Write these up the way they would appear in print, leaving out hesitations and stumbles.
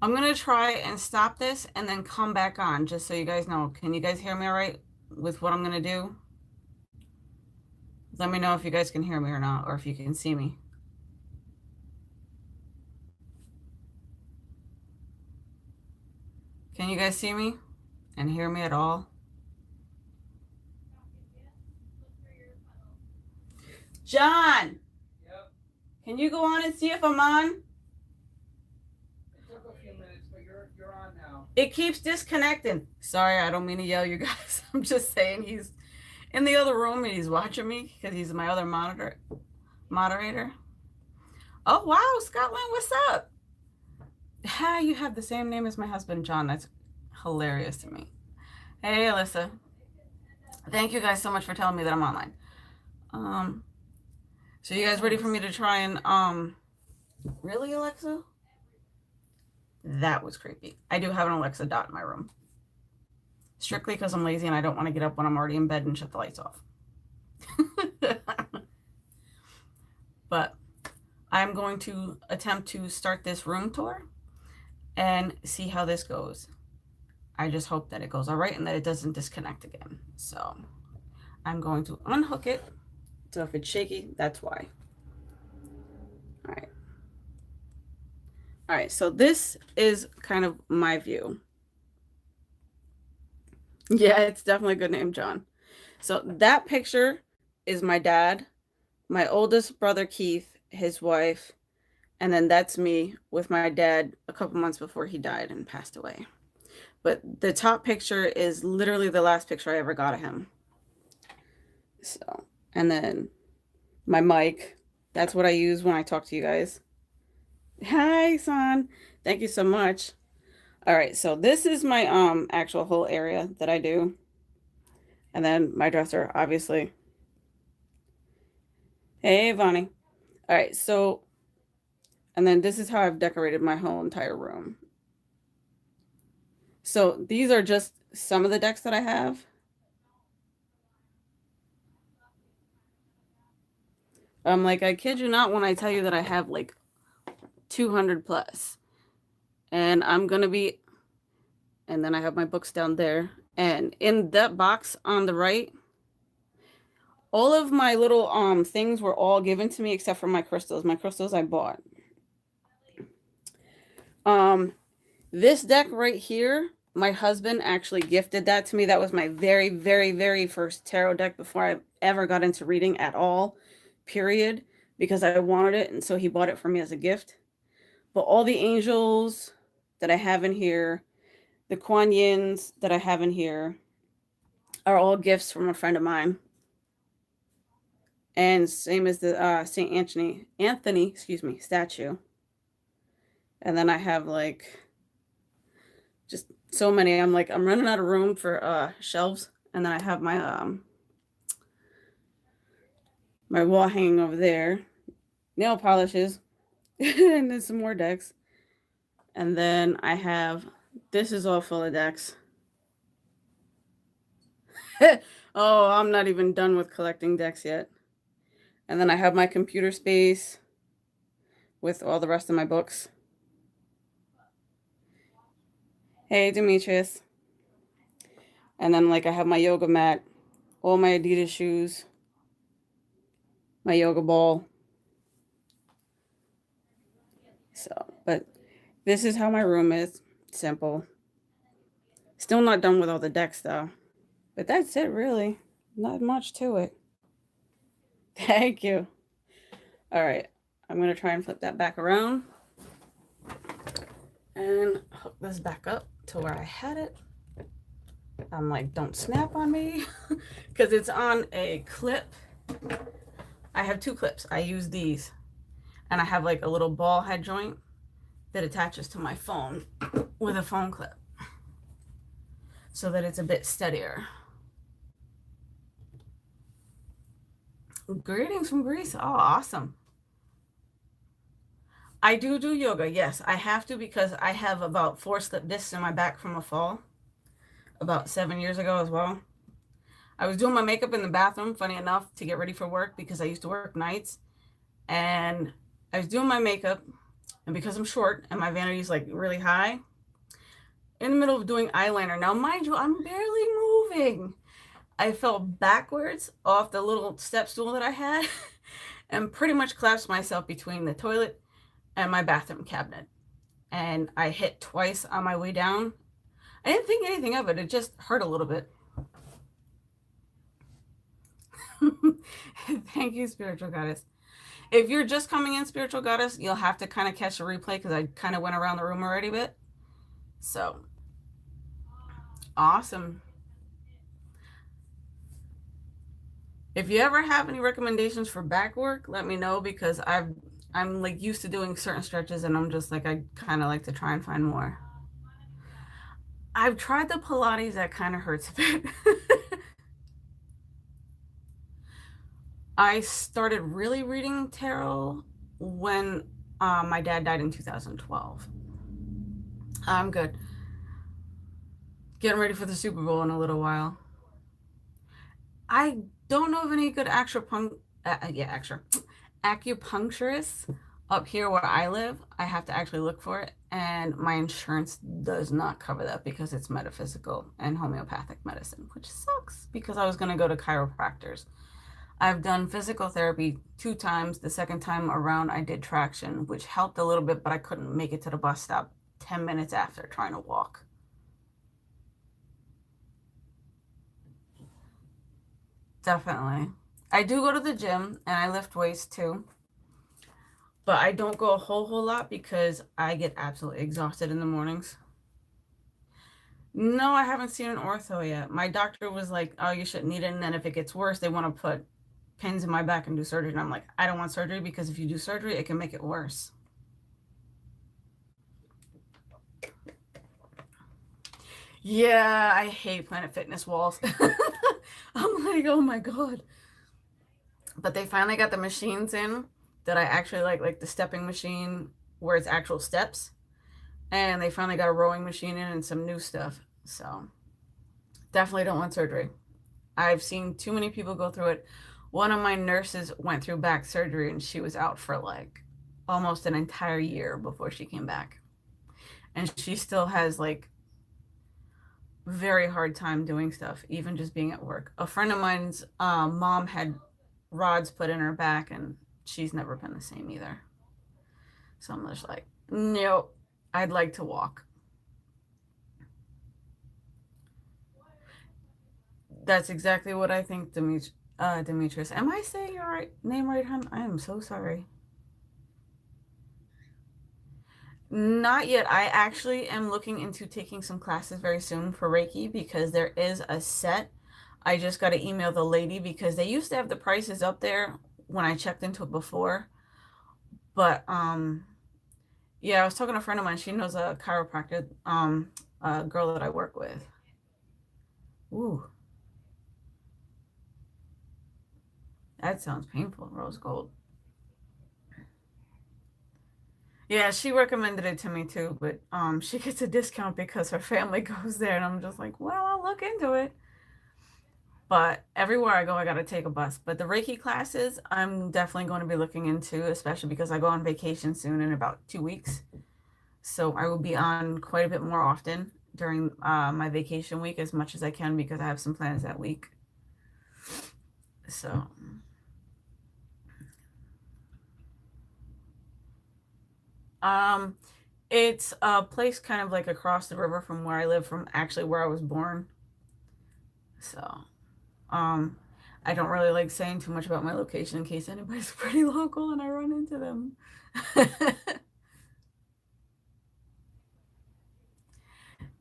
I'm gonna try and stop this and then come back on just so you guys know. Can you guys hear me all right with what I'm gonna do? Let me know if you guys can hear me or not, or if you can see me. Can you guys see me and hear me at all? John, Yep. can you go on and see if I'm on? It took a few minutes, but you're on now. It keeps disconnecting. Sorry, I don't mean to yell, you guys. I'm just saying he's in the other room and he's watching me because he's my other moderator. Oh wow, Scotland, what's up? Hi, you have the same name as my husband, John. That's hilarious to me. Hey, Alyssa. Thank you guys so much for telling me that I'm online. So you guys ready for me to try and really, Alexa? That was creepy. I do have an Alexa Dot in my room. Strictly because I'm lazy and I don't want to get up when I'm already in bed and shut the lights off. But I'm going to attempt to start this room tour and see how this goes. I just hope that it goes all right and that it doesn't disconnect again. So I'm going to unhook it. So if it's shaky, that's why. All right. All right, so this is kind of my view. Yeah, it's definitely a good name, John. So that picture is my dad, my oldest brother, Keith, his wife, and then that's me with my dad a couple months before he died and passed away. But the top picture is literally the last picture I ever got of him. So, and then my mic, that's what I use when I talk to you guys. Hi, son. Thank you so much. All right, so this is my actual whole area that I do. And then my dresser, obviously. Hey, Vonnie. All right, so and then this is how I've decorated my whole entire room. So these are just some of the decks that I have. Like I kid you not when I tell you that I have like 200 plus. And I'm gonna be, and then I have my books down there. And in that box on the right, all of my little things were all given to me except for my crystals. My crystals I bought. Um this deck right here, my husband actually gifted that to me. That was my very, very, very first tarot deck before I ever got into reading at all, period, because I wanted it. And so he bought it for me as a gift. But all the angels that I have in here, the Kuan Yins that I have in here, are all gifts from a friend of mine. And same as the St. Anthony, statue. And then I have like just so many. I'm running out of room for shelves. And then I have my wall hanging over there, nail polishes, and then some more decks. And then I have this is all full of decks. Oh, I'm not even done with collecting decks yet. And then I have my computer space with all the rest of my books. Hey, Demetrius. And then like I have my yoga mat, all my Adidas shoes, my yoga ball. So, but this is how my room is. Simple. Still not done with all the decks though. But that's it really. Not much to it. Thank you. All right. I'm going to try and flip that back around and hook this back up to where I had it. I'm like, don't snap on me because it's on a clip. I have two clips. I use these and I have like a little ball head joint that attaches to my phone with a phone clip so that it's a bit steadier. Greetings from Greece. Oh, awesome. I do yoga. Yes, I have to because I have about 4 slip discs in my back from a fall about 7 years ago as well. I was doing my makeup in the bathroom, funny enough, to get ready for work because I used to work nights. And I was doing my makeup And because I'm short and my vanity is like really high, in the middle of doing eyeliner, now mind you, I'm barely moving. I fell backwards off the little step stool that I had and pretty much collapsed myself between the toilet and my bathroom cabinet. And I hit twice on my way down. I didn't think anything of it. It just hurt a little bit. Thank you, Spiritual Goddess. If you're just coming in, Spiritual Goddess, you'll have to kind of catch the replay because I kind of went around the room already a bit. So, awesome. If you ever have any recommendations for back work, let me know because I'm like used to doing certain stretches and I'm just like, I kind of like to try and find more. I've tried the Pilates, that kind of hurts a bit. I started really reading tarot when my dad died in 2012. I'm good. Getting ready for the Super Bowl in a little while. I don't know of any good acupuncturists up here where I live. I have to actually look for it, and my insurance does not cover that because it's metaphysical and homeopathic medicine, which sucks because I was going to go to chiropractors. I've done physical therapy 2 times. The second time around, I did traction, which helped a little bit, but I couldn't make it to the bus stop 10 minutes after trying to walk. Definitely. I do go to the gym and I lift weights too, but I don't go a whole lot because I get absolutely exhausted in the mornings. No, I haven't seen an ortho yet. My doctor was like, oh, you shouldn't need it. And then if it gets worse, they want to put pins in my back and do surgery. And I'm like, I don't want surgery because if you do surgery, it can make it worse. Yeah, I hate Planet Fitness walls. I'm like, oh my God. But they finally got the machines in that I actually like the stepping machine where it's actual steps. And they finally got a rowing machine in and some new stuff. So definitely don't want surgery. I've seen too many people go through it. One of my nurses went through back surgery and she was out for like almost an entire year before she came back. And she still has like very hard time doing stuff, even just being at work. A friend of mine's mom had rods put in her back and she's never been the same either. So I'm just like, nope, I'd like to walk. That's exactly what I think, Demetrius. Am I saying your name right, hon? I am so sorry. Not yet. I actually am looking into taking some classes very soon for Reiki because there is a set. I just got to email the lady because they used to have the prices up there when I checked into it before. But yeah, I was talking to a friend of mine. She knows a chiropractor, a girl that I work with. Ooh, that sounds painful, rose gold. Yeah, she recommended it to me too, but she gets a discount because her family goes there, and I'm just like, well, I'll look into it. But everywhere I go, I got to take a bus. But the Reiki classes, I'm definitely going to be looking into, especially because I go on vacation soon in about 2 weeks. So I will be on quite a bit more often during my vacation week as much as I can because I have some plans that week. So um it's a place kind of like across the river from where I live, from actually where I was born. So um I don't really like saying too much about my location in case anybody's pretty local and I run into them.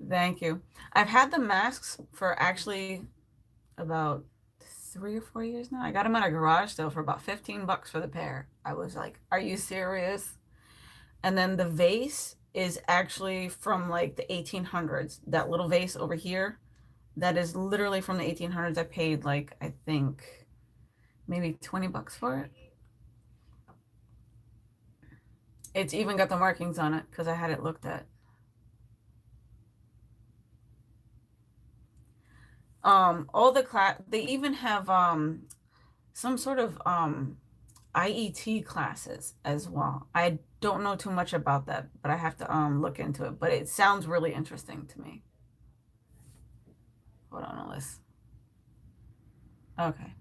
Thank you. I've had the masks for actually about 3 or 4 years now. I got them at a garage sale for about $15 for the pair. I was like, are you serious? And then the vase is actually from like the 1800s. That little vase over here, that is literally from the 1800s. I paid like, I think maybe $20 for it. It's even got the markings on it because I had it looked at. All the class, they even have some sort of IET classes as well. I don't know too much about that, but I have to look into it. But it sounds really interesting to me. Hold on, Alice. Okay.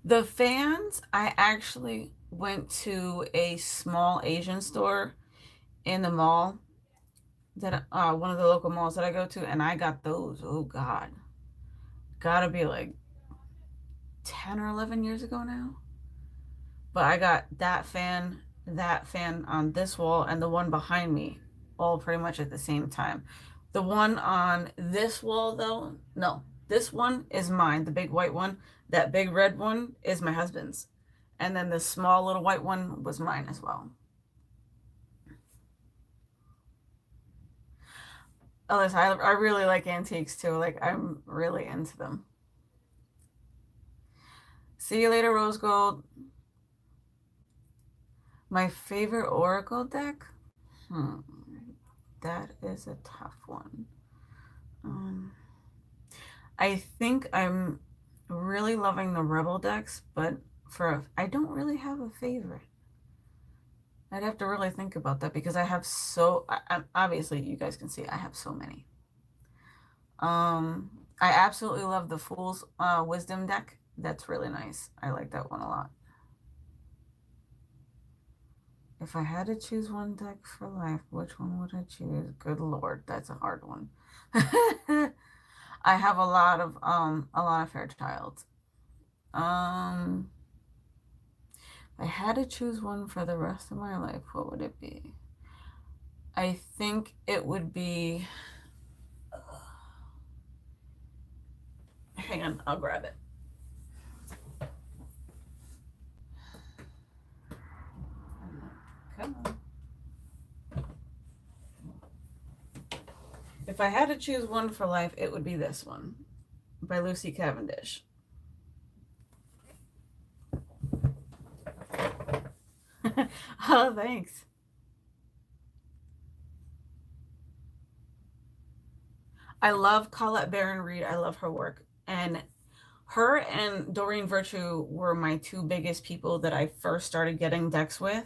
The fans, I actually went to a small Asian store in the mall that one of the local malls that I go to, and I got those. Oh God, gotta be like 10 or 11 years ago now. But I got that fan on this wall, and the one behind me, all pretty much at the same time. The one on this wall, though, no, this one is mine, the big white one. That big red one is my husband's. And then the small little white one was mine as well. Alyssa, I really like antiques too. Like, I'm really into them. See you later, Rose Gold. My favorite Oracle deck? That is a tough one. I think I'm really loving the Rebel decks, but I don't really have a favorite. I'd have to really think about that because I have obviously you guys can see I have so many. I absolutely love the Fool's Wisdom deck. That's really nice. I like that one a lot. If I had to choose one deck for life, which one would I choose? Good Lord, that's a hard one. I have a lot of Fairchild. If I had to choose one for the rest of my life, what would it be? I think it would be. Hang on, I'll grab it. Come on. If I had to choose one for life, it would be this one by Lucy Cavendish. Oh, thanks. I love Colette Baron-Reid. I love her work. And her and Doreen Virtue were my two biggest people that I first started getting decks with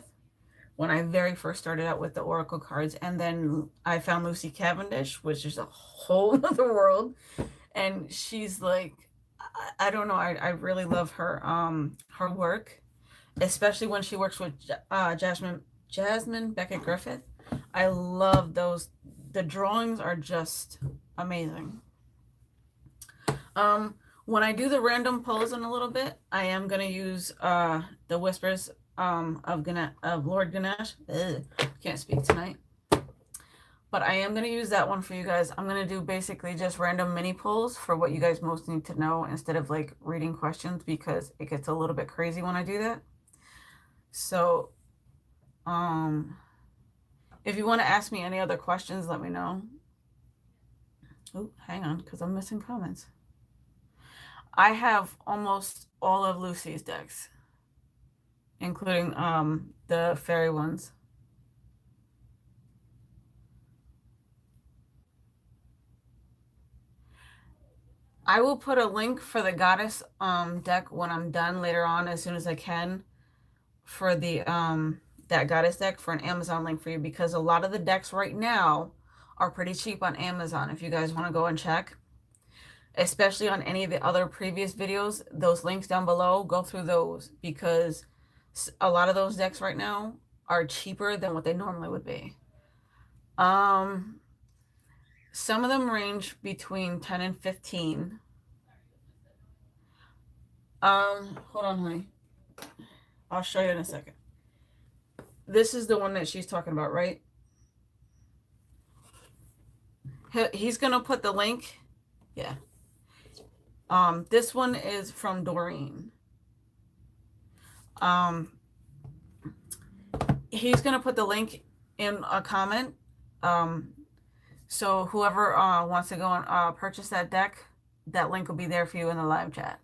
when I very first started out with the Oracle cards. And then I found Lucy Cavendish, which is a whole other world. And she's like, I don't know, I really love her work, especially when she works with Jasmine Beckett Griffith. I love those. The drawings are just amazing. When I do the random pulls in a little bit, I am going to use the Whispers of Lord Ganesh. Can't speak tonight. But I am going to use that one for you guys. I'm going to do basically just random mini pulls for what you guys most need to know instead of like reading questions, because it gets a little bit crazy when I do that. So, if you want to ask me any other questions, let me know. Oh, hang on, because I'm missing comments. I have almost all of Lucy's decks, including the fairy ones. I will put a link for the Goddess deck when I'm done later on, as soon as I can, for the that Goddess deck, for an Amazon link for you, because a lot of the decks right now are pretty cheap on Amazon if you guys want to go and check, especially on any of the other previous videos. Those links down below, go through those, because a lot of those decks right now are cheaper than what they normally would be. Some of them range between 10 and 15. Hold on, honey. I'll show you in a second. This is the one that she's talking about, right? He's gonna put the link. Yeah. This one is from Doreen. He's gonna put the link in a comment. So whoever wants to go and purchase that deck, that link will be there for you in the live chat.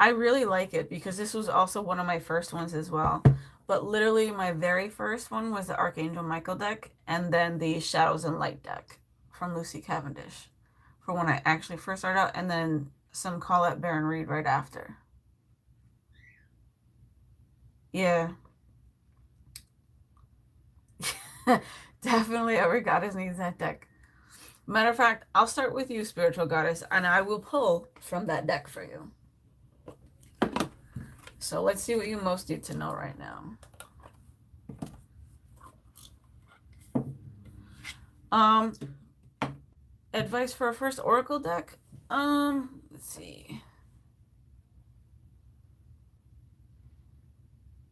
I really like it because this was also one of my first ones as well. But literally my very first one was the Archangel Michael deck, and then the Shadows and Light deck from Lucy Cavendish for when I actually first started out, and then some Colette Baron-Reid right after. Yeah. Definitely every goddess needs that deck. Matter of fact, I'll start with you, spiritual goddess, and I will pull from that deck for you. So let's see what you most need to know right now. Advice for a first oracle deck. Let's see.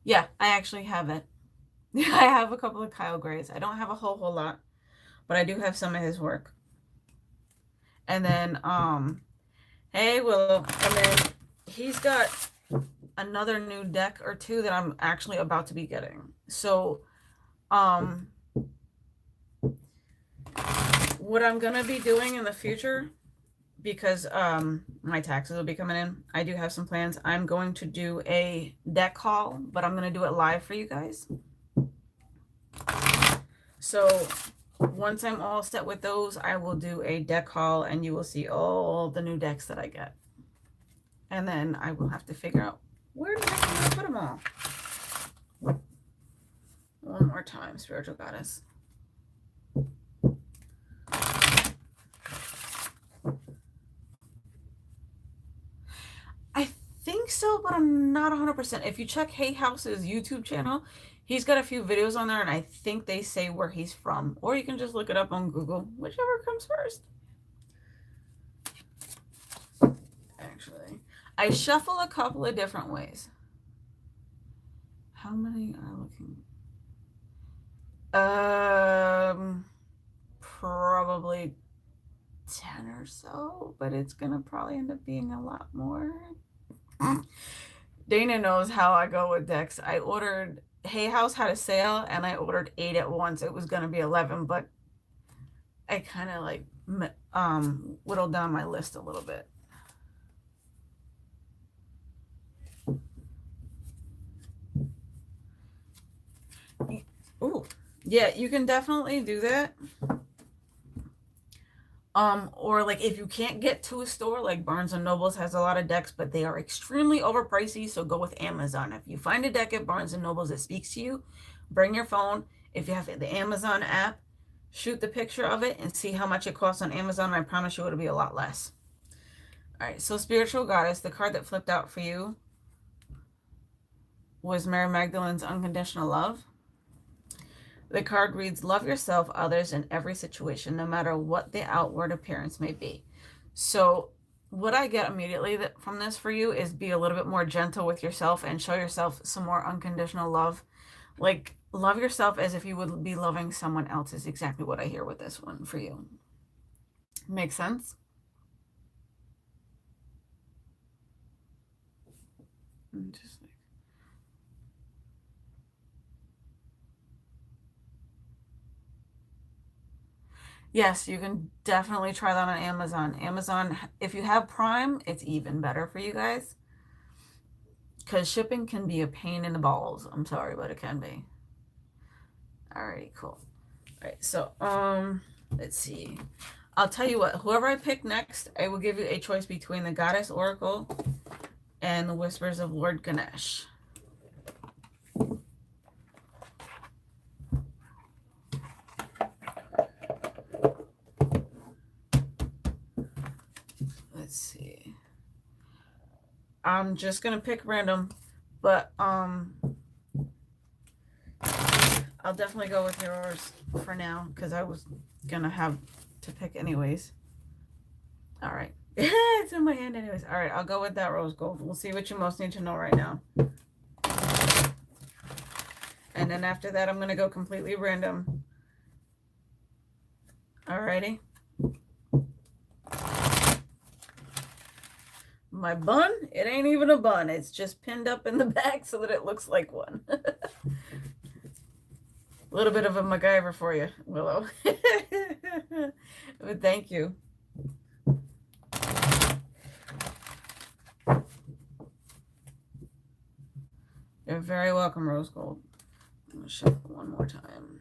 Yeah, I actually have it. I have a couple of Kyle Grays. I don't have a whole lot, but I do have some of his work. And then, hey, Willow. And then he's got another new deck or two that I'm actually about to be getting. So, what I'm gonna be doing in the future, because my taxes will be coming in, I do have some plans. I'm going to do a deck haul, but I'm gonna do it live for you guys. So once I'm all set with those, I will do a deck haul and you will see all the new decks that I get. And then I will have to figure out where the heck am I gonna put them all. One more time, spiritual goddess. I think so, but I'm not 100%. If you check Hay House's YouTube channel, he's got a few videos on there, and I think they say where he's from. Or you can just look it up on Google, whichever comes first. Actually, I shuffle a couple of different ways. How many are looking? Probably 10 or so, but it's gonna probably end up being a lot more. Dana knows how I go with decks. I ordered, Hay House had a sale and I ordered 8 at once. It was gonna be 11, but I kind of like whittled down my list a little bit. Ooh, yeah, you can definitely do that. Or like if you can't get to a store, like Barnes and Nobles has a lot of decks, but they are extremely overpricey. So go with Amazon. If you find a deck at Barnes and Nobles that speaks to you, bring your phone. If you have the Amazon app, shoot the picture of it and see how much it costs on Amazon. I promise you it'll be a lot less. All right, so Spiritual Goddess, the card that flipped out for you was Mary Magdalene's Unconditional Love. The card reads, love yourself, others, in every situation, no matter what the outward appearance may be. So what I get immediately from this for you is be a little bit more gentle with yourself and show yourself some more unconditional love. Like, love yourself as if you would be loving someone else is exactly what I hear with this one for you. Make sense? Just like, yes, you can definitely try that on Amazon. Amazon, if you have Prime, it's even better for you guys. Because shipping can be a pain in the balls. I'm sorry, but it can be. Alrighty, cool. Alright, so, let's see. I'll tell you what, whoever I pick next, I will give you a choice between the Goddess Oracle and the Whispers of Lord Ganesh. Let's see. I'm just gonna pick random, but I'll definitely go with yours for now because I was gonna have to pick anyways. All right. It's in my hand anyways. All right, I'll go with that rose gold. We'll see what you most need to know right now. And then after that, I'm gonna go completely random. Alrighty. My bun, it ain't even a bun. It's just pinned up in the back so that it looks like one. A little bit of a MacGyver for you, Willow. But thank you. You're very welcome, Rose Gold. I'm gonna shuffle one more time.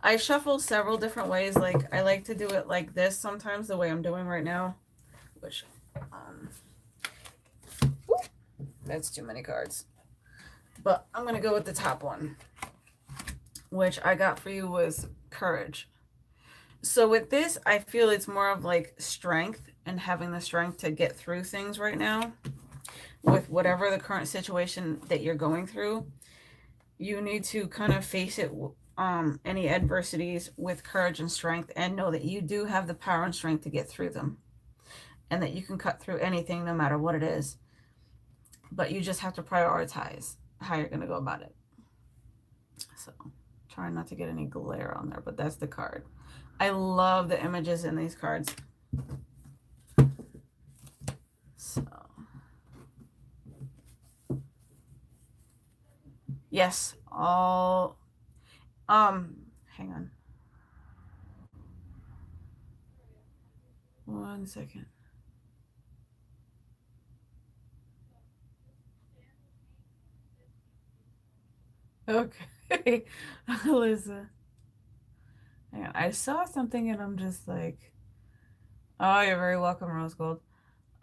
I shuffle several different ways. Like I like to do it like this sometimes, the way I'm doing right now, which that's too many cards. But I'm gonna go with the top one, which I got for you was courage. So with this, I feel it's more of like strength and having the strength to get through things right now with whatever the current situation that you're going through. You need to kind of face it, any adversities with courage and strength, and know that you do have the power and strength to get through them, and that you can cut through anything no matter what it is. But you just have to prioritize how you're going to go about it. So trying not to get any glare on there, but that's the card. I love the images in these cards. So yes, all hang on 1 second. Okay. Alyssa, hang on, I saw something and I'm just like, oh, you're very welcome, Rose Gold.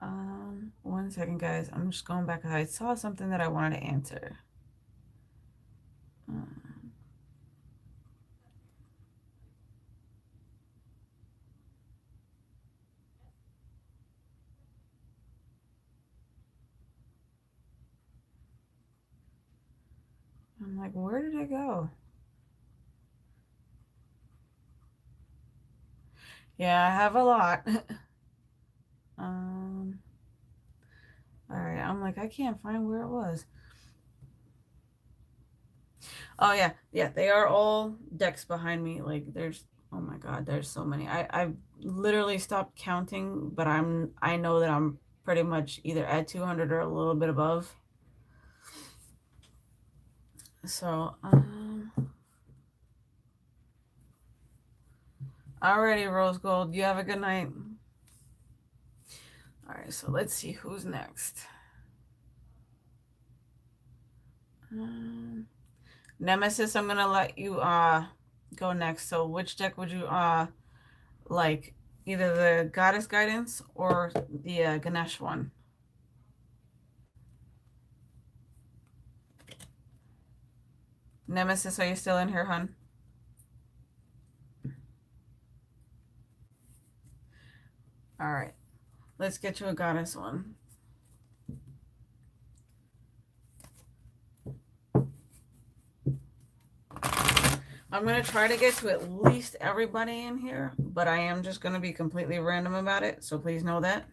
1 second, guys. I'm just going back because I saw something that I wanted to answer. I'm like, where did it go? Yeah, I have a lot. All right. I'm like, I can't find where it was. Oh yeah, yeah. They are all decks behind me. Like, there's, oh my God, there's so many. I've literally stopped counting, but I know that I'm pretty much either at 200 or a little bit above. So, alrighty, Rose Gold. You have a good night. All right, so let's see who's next. Nemesis, I'm gonna let you go next. So which deck would you like? Either the Goddess Guidance or the Ganesh one? Nemesis, are you still in here, hun? All right, let's get you a Goddess one. I'm going to try to get to at least everybody in here, but I am just going to be completely random about it, so please know that.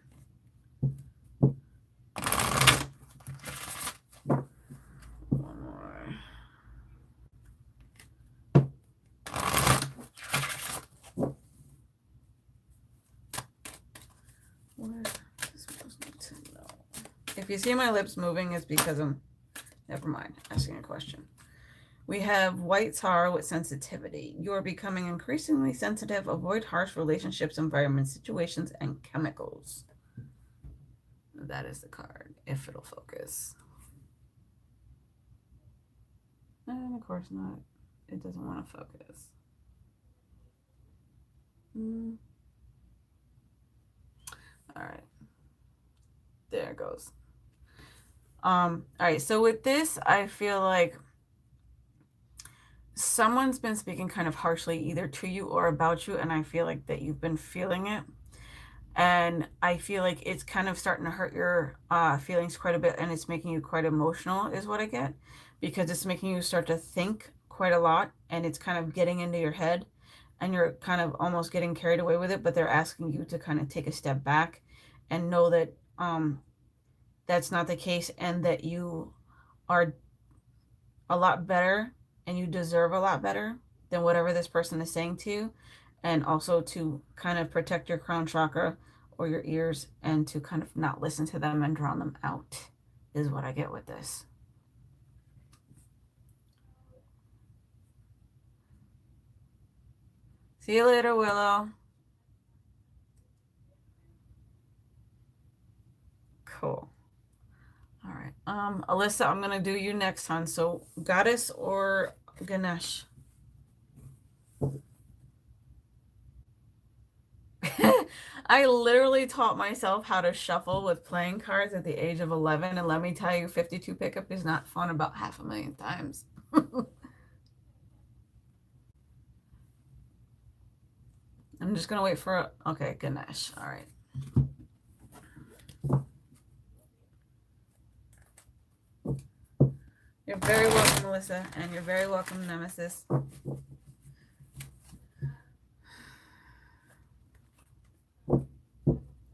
One more. If you see my lips moving, it's because I'm, never mind, asking a question. We have White Tar with sensitivity. You are becoming increasingly sensitive. Avoid harsh relationships, environments, situations, and chemicals. That is the card, if it'll focus. And of course not. It doesn't want to focus. All right. There it goes. All right. So with this, I feel like someone's been speaking kind of harshly either to you or about you, and I feel like that you've been feeling it, and I feel like it's kind of starting to hurt your feelings quite a bit, and it's making you quite emotional is what I get, because it's making you start to think quite a lot, and it's kind of getting into your head, and you're kind of almost getting carried away with it, but they're asking you to kind of take a step back and know that that's not the case, and that you are a lot better and you deserve a lot better than whatever this person is saying to you, and also to kind of protect your crown chakra or your ears, and to kind of not listen to them and drown them out is what I get with this. See you later, Willow. Cool. All right. Alyssa, I'm gonna do you next, hon. So Goddess or Ganesh? I literally taught myself how to shuffle with playing cards at the age of 11, and let me tell you, 52 pickup is not fun about 500,000 times. I'm just gonna wait for okay, Ganesh. All right. You're very welcome, Melissa, and you're very welcome, Nemesis.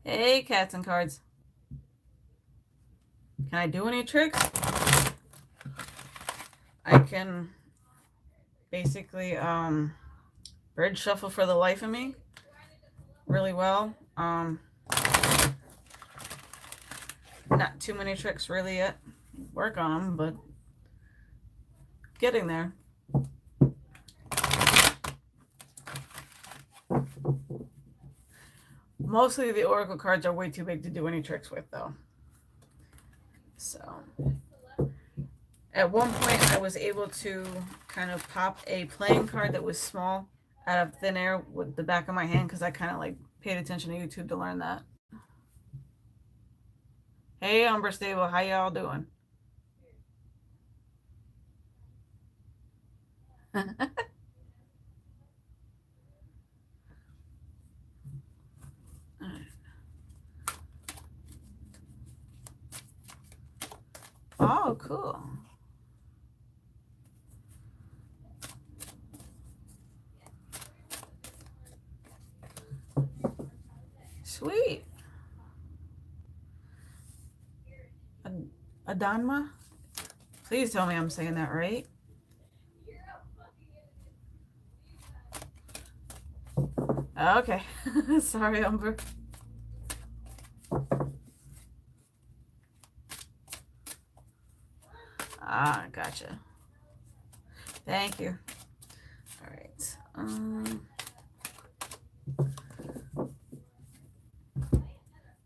Hey, cats and cards. Can I do any tricks? I can basically bridge shuffle for the life of me really well. Not too many tricks really yet. Work on them, but getting there. Mostly the Oracle cards are way too big to do any tricks with, though. So at one point I was able to kind of pop a playing card that was small out of thin air with the back of my hand, because I kind of like paid attention to YouTube to learn that. Hey, Umber Stable, how y'all doing? Oh, cool. Sweet. Adanma? Please tell me I'm saying that right. Okay. Sorry, Umber. Ah, gotcha. Thank you. All right.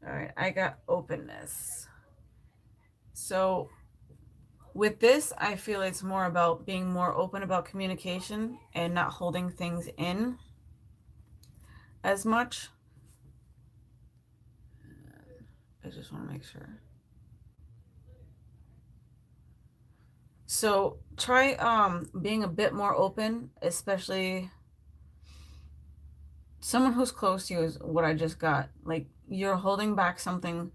All right, I got openness. So with this, I feel it's more about being more open about communication and not holding things in as much. I just want to make sure. So try being a bit more open, especially someone who's close to you is what I just got. Like you're holding back something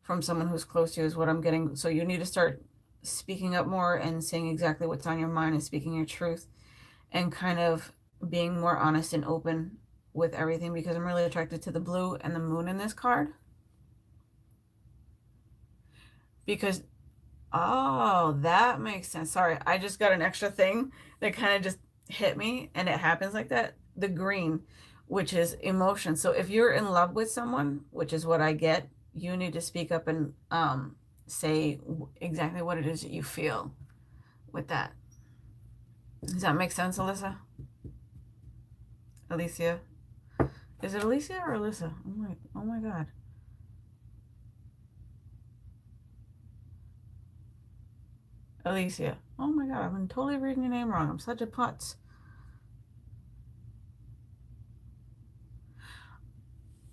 from someone who's close to you is what I'm getting. So you need to start speaking up more and saying exactly what's on your mind and speaking your truth and kind of being more honest and open with everything, because I'm really attracted to the blue and the moon in this card. Because, oh, that makes sense. Sorry, I just got an extra thing that kind of just hit me, and it happens like that. The green, which is emotion. So if you're in love with someone, which is what I get, you need to speak up and say exactly what it is that you feel with that. Does that make sense, Alyssa? Alicia? Is it Alicia or Alyssa? Oh my God. Alicia. Oh my God, I've been totally reading your name wrong. I'm such a putz.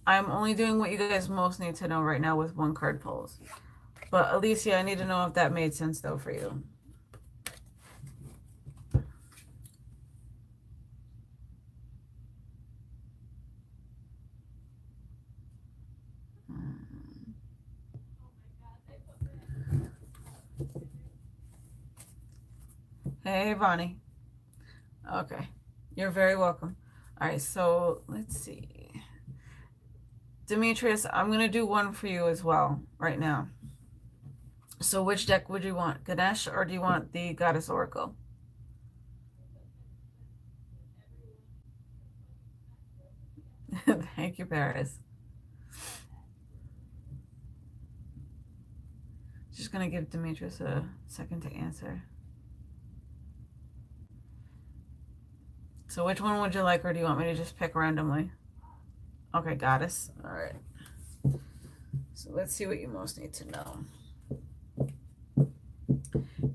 I'm only doing what you guys most need to know right now with one card pulls. But Alicia, I need to know if that made sense though for you. Hey, Bonnie. Okay. You're very welcome. All right, so let's see. Demetrius, I'm going to do one for you as well right now. So which deck would you want? Ganesh, or do you want the Goddess Oracle? Thank you, Paris. Just going to give Demetrius a second to answer. So which one would you like, or do you want me to just pick randomly? Okay, Goddess. All right. So let's see what you most need to know.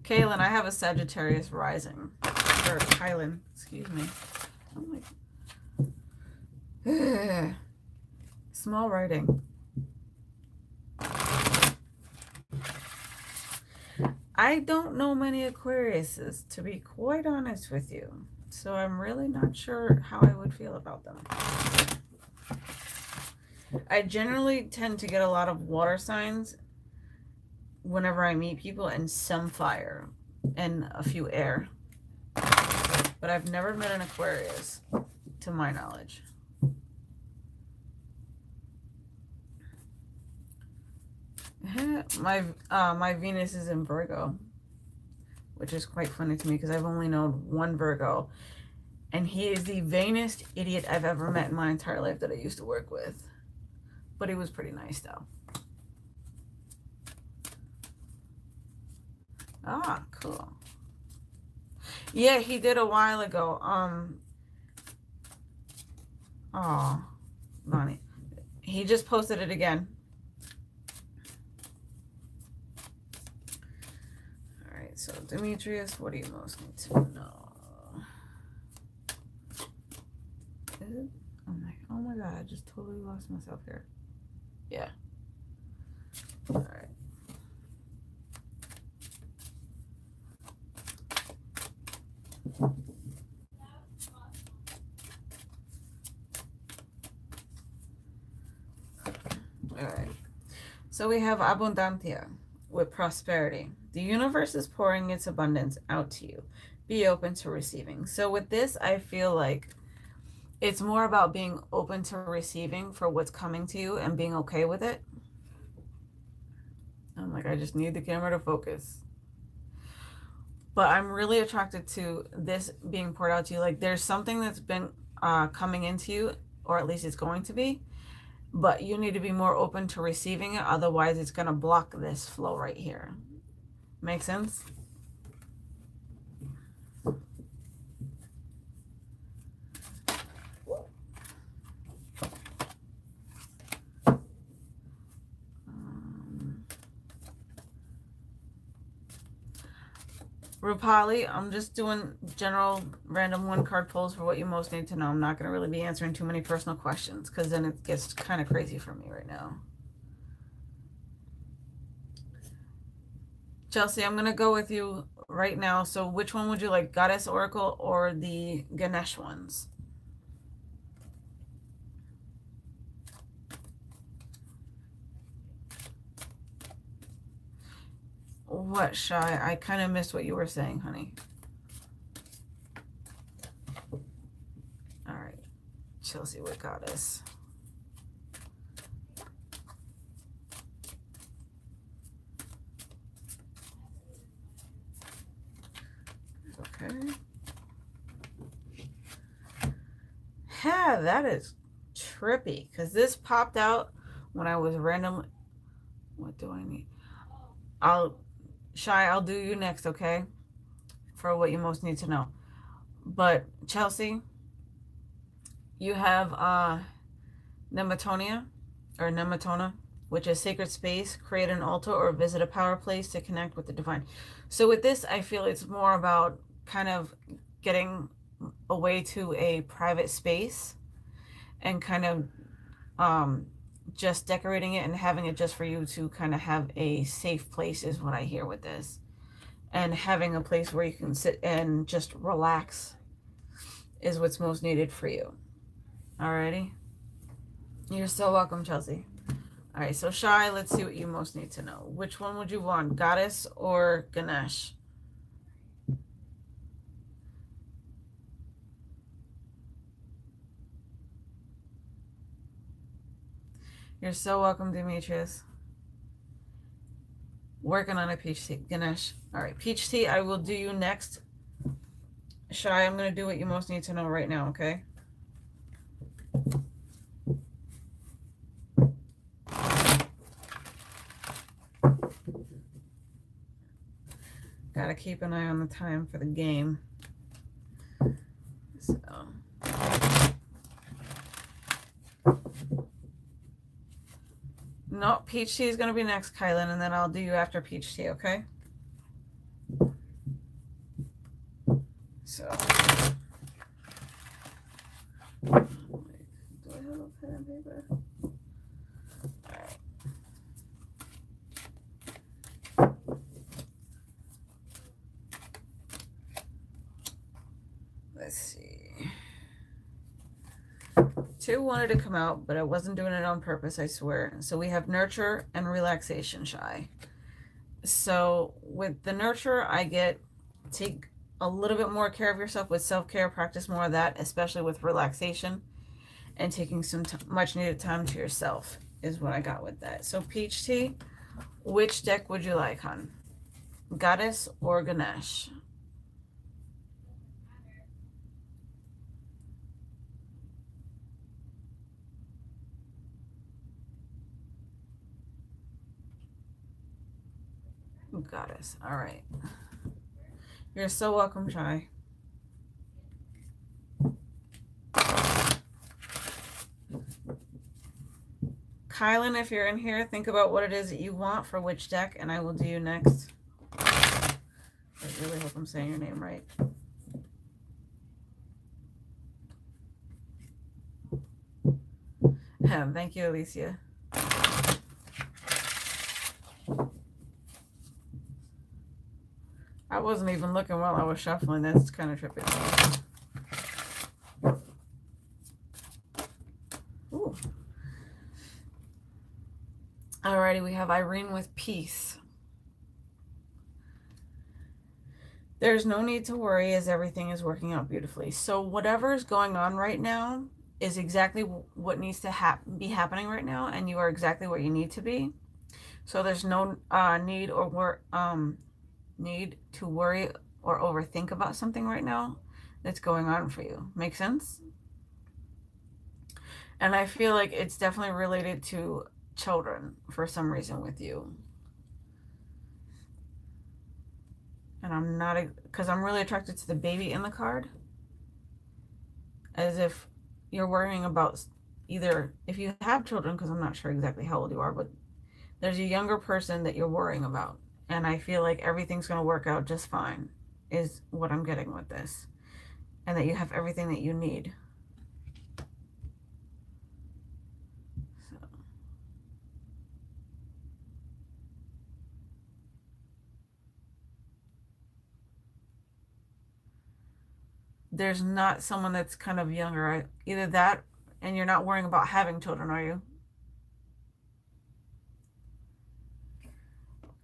Kaylin, I have a Sagittarius rising. Or Kylan, excuse me. Oh my. Small writing. I don't know many Aquariuses, to be quite honest with you. So I'm really not sure how I would feel about them. I generally tend to get a lot of water signs whenever I meet people, and some fire and a few air. But I've never met an Aquarius, to my knowledge. My Venus is in Virgo, which is quite funny to me because I've only known one Virgo, and he is the vainest idiot I've ever met in my entire life that I used to work with. But he was pretty nice though. Ah, cool. Yeah, he did a while ago. Oh, Bonnie. He just posted it again. All right, so Demetrius, what do you most need to know? Is it? Oh my god, I just totally lost myself here. Yeah. All right. Alright, so we have abundancia with prosperity. The universe is pouring its abundance out to you. Be open to receiving. So with this, I feel like it's more about being open to receiving for what's coming to you and being okay with it. I'm like, I just need the camera to focus. But I'm really attracted to this being poured out to you. Like there's something that's been coming into you, or at least it's going to be. But you need to be more open to receiving it. Otherwise, it's going to block this flow right here. Make sense? Rupali, I'm just doing general random one card pulls for what you most need to know. I'm not going to really be answering too many personal questions because then it gets kind of crazy for me right now. Chelsea, I'm going to go with you right now. So which one would you like, Goddess Oracle or the Ganesh ones? What, Shy? I kind of missed what you were saying, honey. All right. Chelsea with Goddess. Okay. Yeah, that is trippy because this popped out when I was randomly. What do I need? Shy, I'll do you next, okay? For what you most need to know. But Chelsea, you have Nematonia or Nematona, which is sacred space. Create an altar or visit a power place to connect with the divine. So with this, I feel it's more about kind of getting away to a private space and kind of just decorating it and having it just for you to kind of have a safe place is what I hear with this. And having a place where you can sit and just relax is what's most needed for you. Alrighty? You're so welcome, Chelsea. Alright, so Shy, let's see what you most need to know. Which one would you want, Goddess or Ganesh? You're so welcome, Demetrius. Working on a peach tea, Ganesh. All right, peach tea, I will do you next. Shy, I'm going to do what you most need to know right now, okay? Do Gotta keep an eye on the time for the game. So... No, peach tea is going to be next, Kylan, and then I'll do you after peach tea, okay? So, do I have a pen and paper? Two wanted to come out, but I wasn't doing it on purpose, I swear. So we have nurture and relaxation, Shy. So with the nurture, I get take a little bit more care of yourself with self-care, practice more of that, especially with relaxation and taking some much needed time to yourself is what I got with that. So Peach Tea, which deck would you like, hon? Goddess or Ganesh? Goddess. All right. You're so welcome, Shy. Kylan, if you're in here, think about what it is that you want for which deck, and I will do you next. I really hope I'm saying your name right. Thank you, Alicia. I wasn't even looking while I was shuffling. That's kind of trippy. Ooh. Alrighty, we have Irene with peace. There's no need to worry as everything is working out beautifully. So whatever is going on right now is exactly what needs to be happening right now, and you are exactly where you need to be. So there's no need to worry or overthink about something right now that's going on for you. Make sense? And I feel like it's definitely related to children for some reason with you. And I'm not, because I'm really attracted to the baby in the card. As if you're worrying about either, if you have children, because I'm not sure exactly how old you are, but there's a younger person that you're worrying about. And I feel like everything's going to work out just fine, is what I'm getting with this. And that you have everything that you need. So. There's not someone that's kind of younger. Either that, and you're not worrying about having children, are you?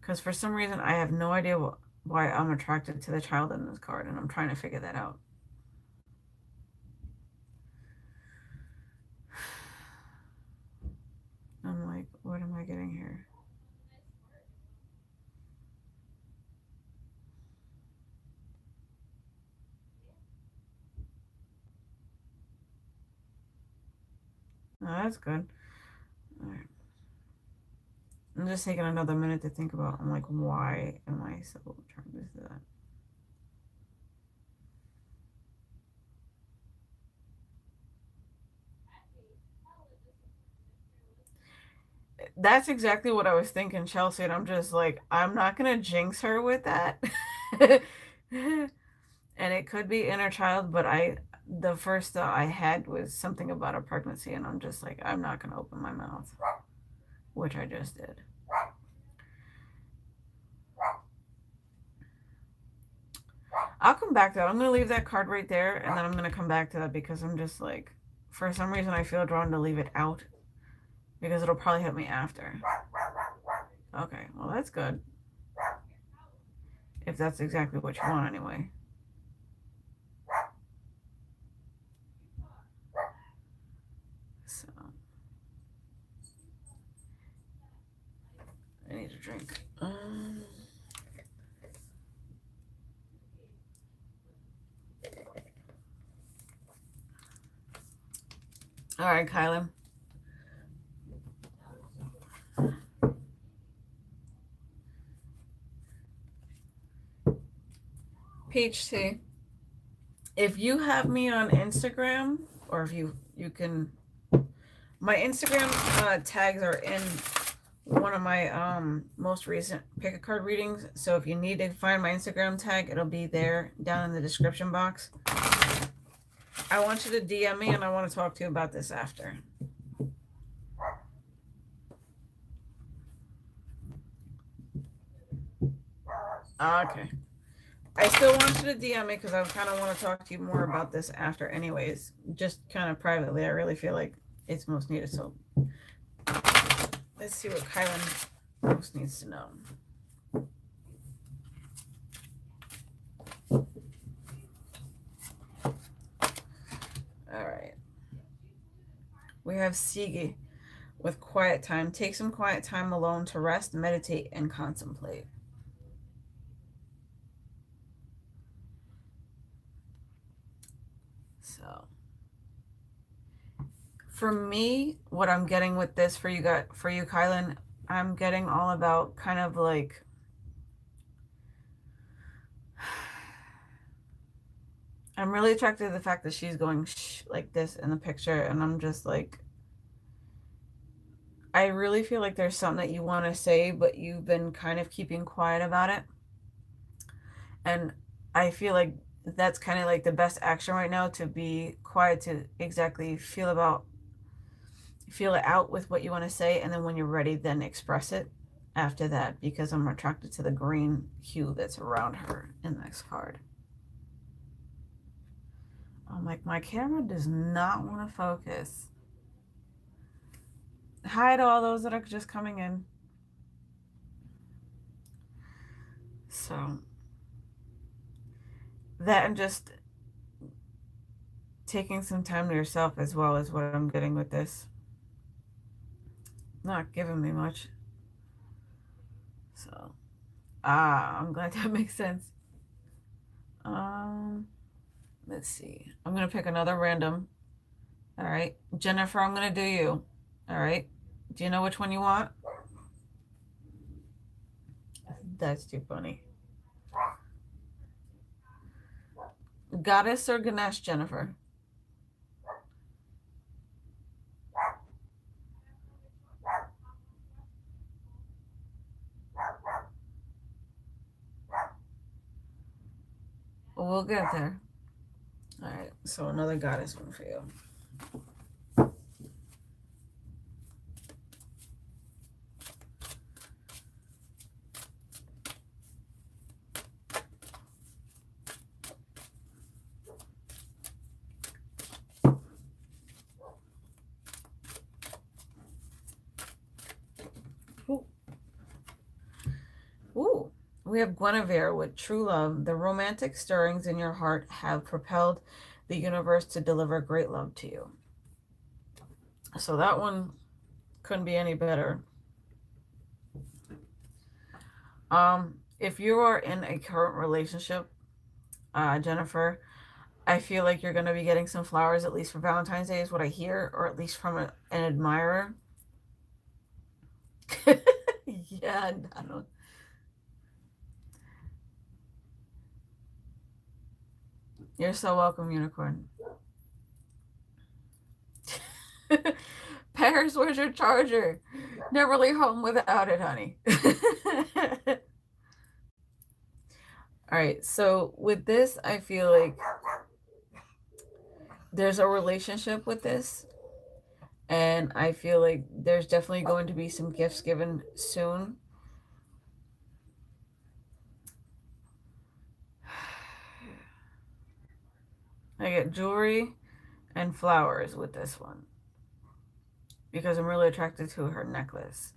Because for some reason, I have no idea why I'm attracted to the child in this card, and I'm trying to figure that out. I'm like, what am I getting here? Oh, that's good. All right. I'm just taking another minute to think about, I'm like, why am I so attracted to that? That's exactly what I was thinking, Chelsea, and I'm just like, I'm not gonna jinx her with that. And it could be inner child, but the first thought I had was something about a pregnancy, and I'm just like, I'm not gonna open my mouth, which I just did. I'll come back to that. I'm gonna leave that card right there, and then I'm gonna come back to that because I'm just like, for some reason, I feel drawn to leave it out because it'll probably hit me after. Okay, well, that's good. If that's exactly what you want, anyway. So, I need a drink. All right, Kyla. Peach Tea. If you have me on Instagram, or if you can, my Instagram tags are in one of my most recent pick a card readings. So if you need to find my Instagram tag, it'll be there down in the description box. I want you to DM me, and I want to talk to you about this after. Okay. I still want you to DM me because I kind of want to talk to you more about this after, anyways. Just kind of privately. I really feel like it's most needed. So let's see what Kylan most needs to know. All right. We have Sigi with quiet time. Take some quiet time alone to rest, meditate, and contemplate. So for me, what I'm getting with this for you, Kylan, I'm getting all about kind of like I'm really attracted to the fact that she's going shh like this in the picture, and I'm just like, I really feel like there's something that you want to say, but you've been kind of keeping quiet about it. And I feel like that's kind of like the best action right now, to be quiet, to exactly feel it out with what you want to say, and then when you're ready, then express it after that, because I'm attracted to the green hue that's around her in this card. I'm like, my camera does not want to focus. Hi to all those that are just coming in. So that, and just taking some time to yourself as well, is what I'm getting with this. Not giving me much. So, I'm glad that makes sense. Let's see. I'm going to pick another random. All right. Jennifer, I'm going to do you. All right. Do you know which one you want? That's too funny. Goddess or Ganesh, Jennifer? We'll get there. All right. So another goddess one for you. Ooh, we have Guinevere with true love. The romantic stirrings in your heart have propelled the universe to deliver great love to you. So that one couldn't be any better. If you are in a current relationship, Jennifer, I feel like you're going to be getting some flowers, at least for Valentine's Day is what I hear, or at least from an admirer. Yeah, I don't. You're so welcome, unicorn. Paris, where's your charger? Never leave home without it, honey. All right, so with this, I feel like there's a relationship with this, and I feel like there's definitely going to be some gifts given soon. I get jewelry and flowers with this one, because I'm really attracted to her necklace.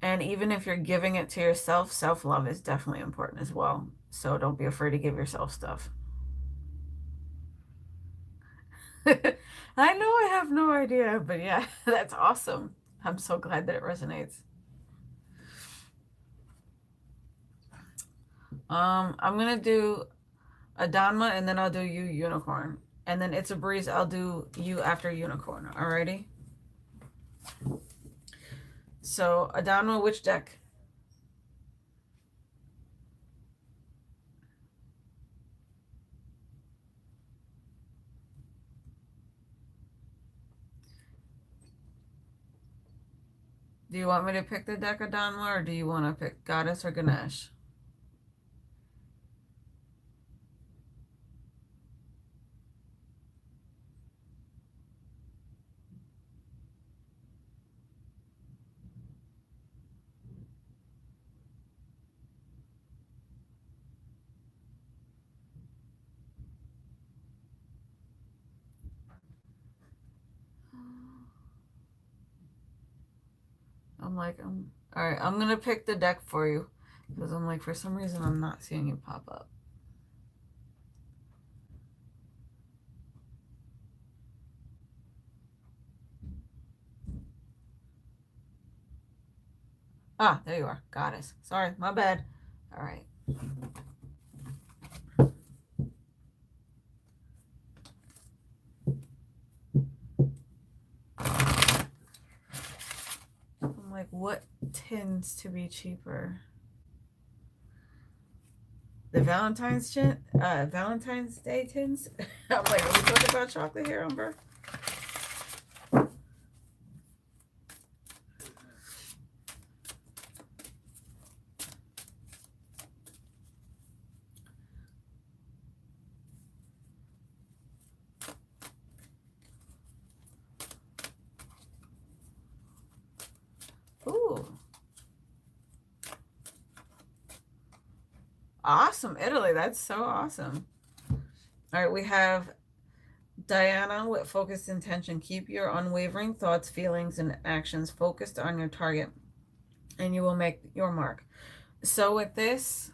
And even if you're giving it to yourself, self-love is definitely important as well. So don't be afraid to give yourself stuff. I know I have no idea, but yeah, that's awesome. I'm so glad that it resonates. I'm gonna do Adanma, and then I'll do you, Unicorn. And then It's a Breeze, I'll do you after Unicorn. Alrighty? So, Adanma, which deck? Do you want me to pick the deck, Adanma, or do you want to pick Goddess or Ganesh? I'm like, all right, I'm gonna pick the deck for you because I'm like, for some reason, I'm not seeing you pop up. Ah, there you are, Goddess. Sorry, my bad. All right. I'm like, what tends to be cheaper? The Valentine's Day tins? I'm like, are we talking about chocolate here, Umber? Ooh. Awesome, Italy. That's so awesome. All right, we have Diana with focused intention. Keep your unwavering thoughts, feelings, and actions focused on your target, and you will make your mark. So with this,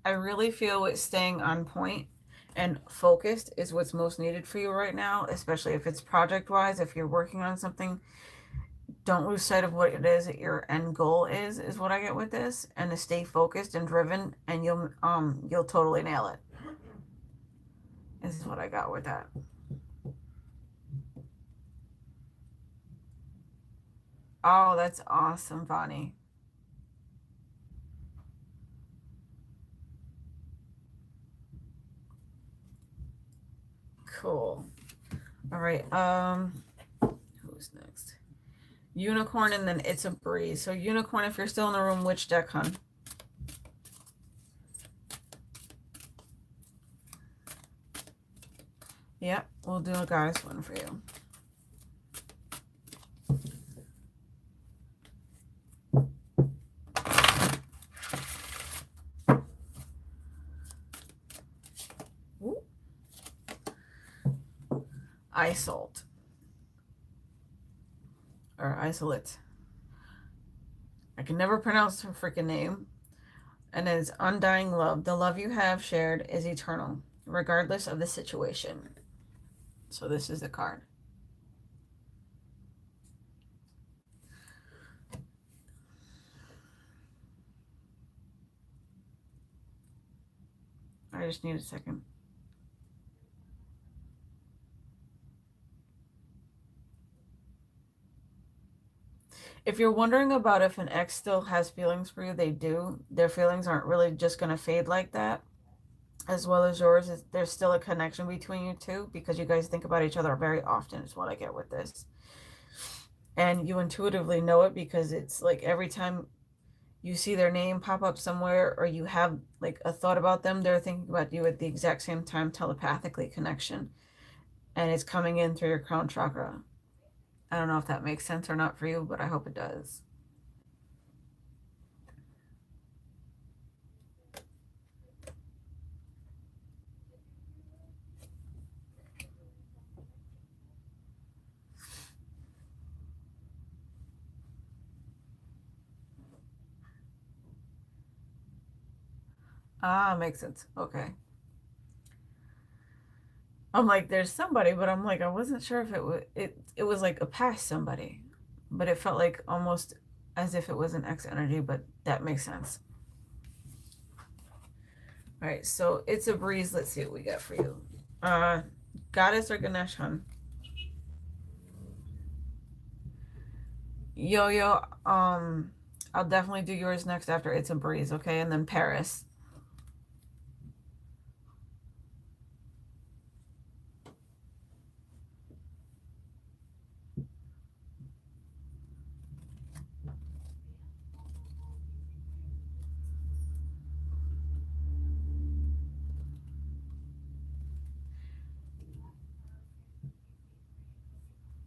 I really feel with staying on point and focused is what's most needed for you right now, especially if it's project-wise. If you're working on something, don't lose sight of what it is that your end goal is what I get with this, and to stay focused and driven, and you'll totally nail it. This is what I got with that. Oh, that's awesome, Bonnie. Cool. All right. Who's next? Unicorn, and then It's a Breeze. So Unicorn, if you're still in the room, which deck, hun? Yep, we'll do a Goddess one for you. Ooh. Isolate. Or Isolate. I can never pronounce her freaking name. And it's Undying Love. The love you have shared is eternal, regardless of the situation. So this is the card. I just need a second. If you're wondering about if an ex still has feelings for you, they do. Their feelings aren't really just going to fade like that. As well as yours, there's still a connection between you two because you guys think about each other very often is what I get with this. And you intuitively know it because it's like every time you see their name pop up somewhere or you have like a thought about them, they're thinking about you at the exact same time, telepathically connection. And it's coming in through your crown chakra. I don't know if that makes sense or not for you, but I hope it does. Ah, makes sense. Okay. I'm like, there's somebody, but I'm like, I wasn't sure if it was like a past somebody, but it felt like almost as if it was an ex energy, but that makes sense. All right, so It's a Breeze. Let's see what we got for you. Goddess or Ganesh, hun? Yo-Yo, I'll definitely do yours next after It's a Breeze, okay? And then Paris.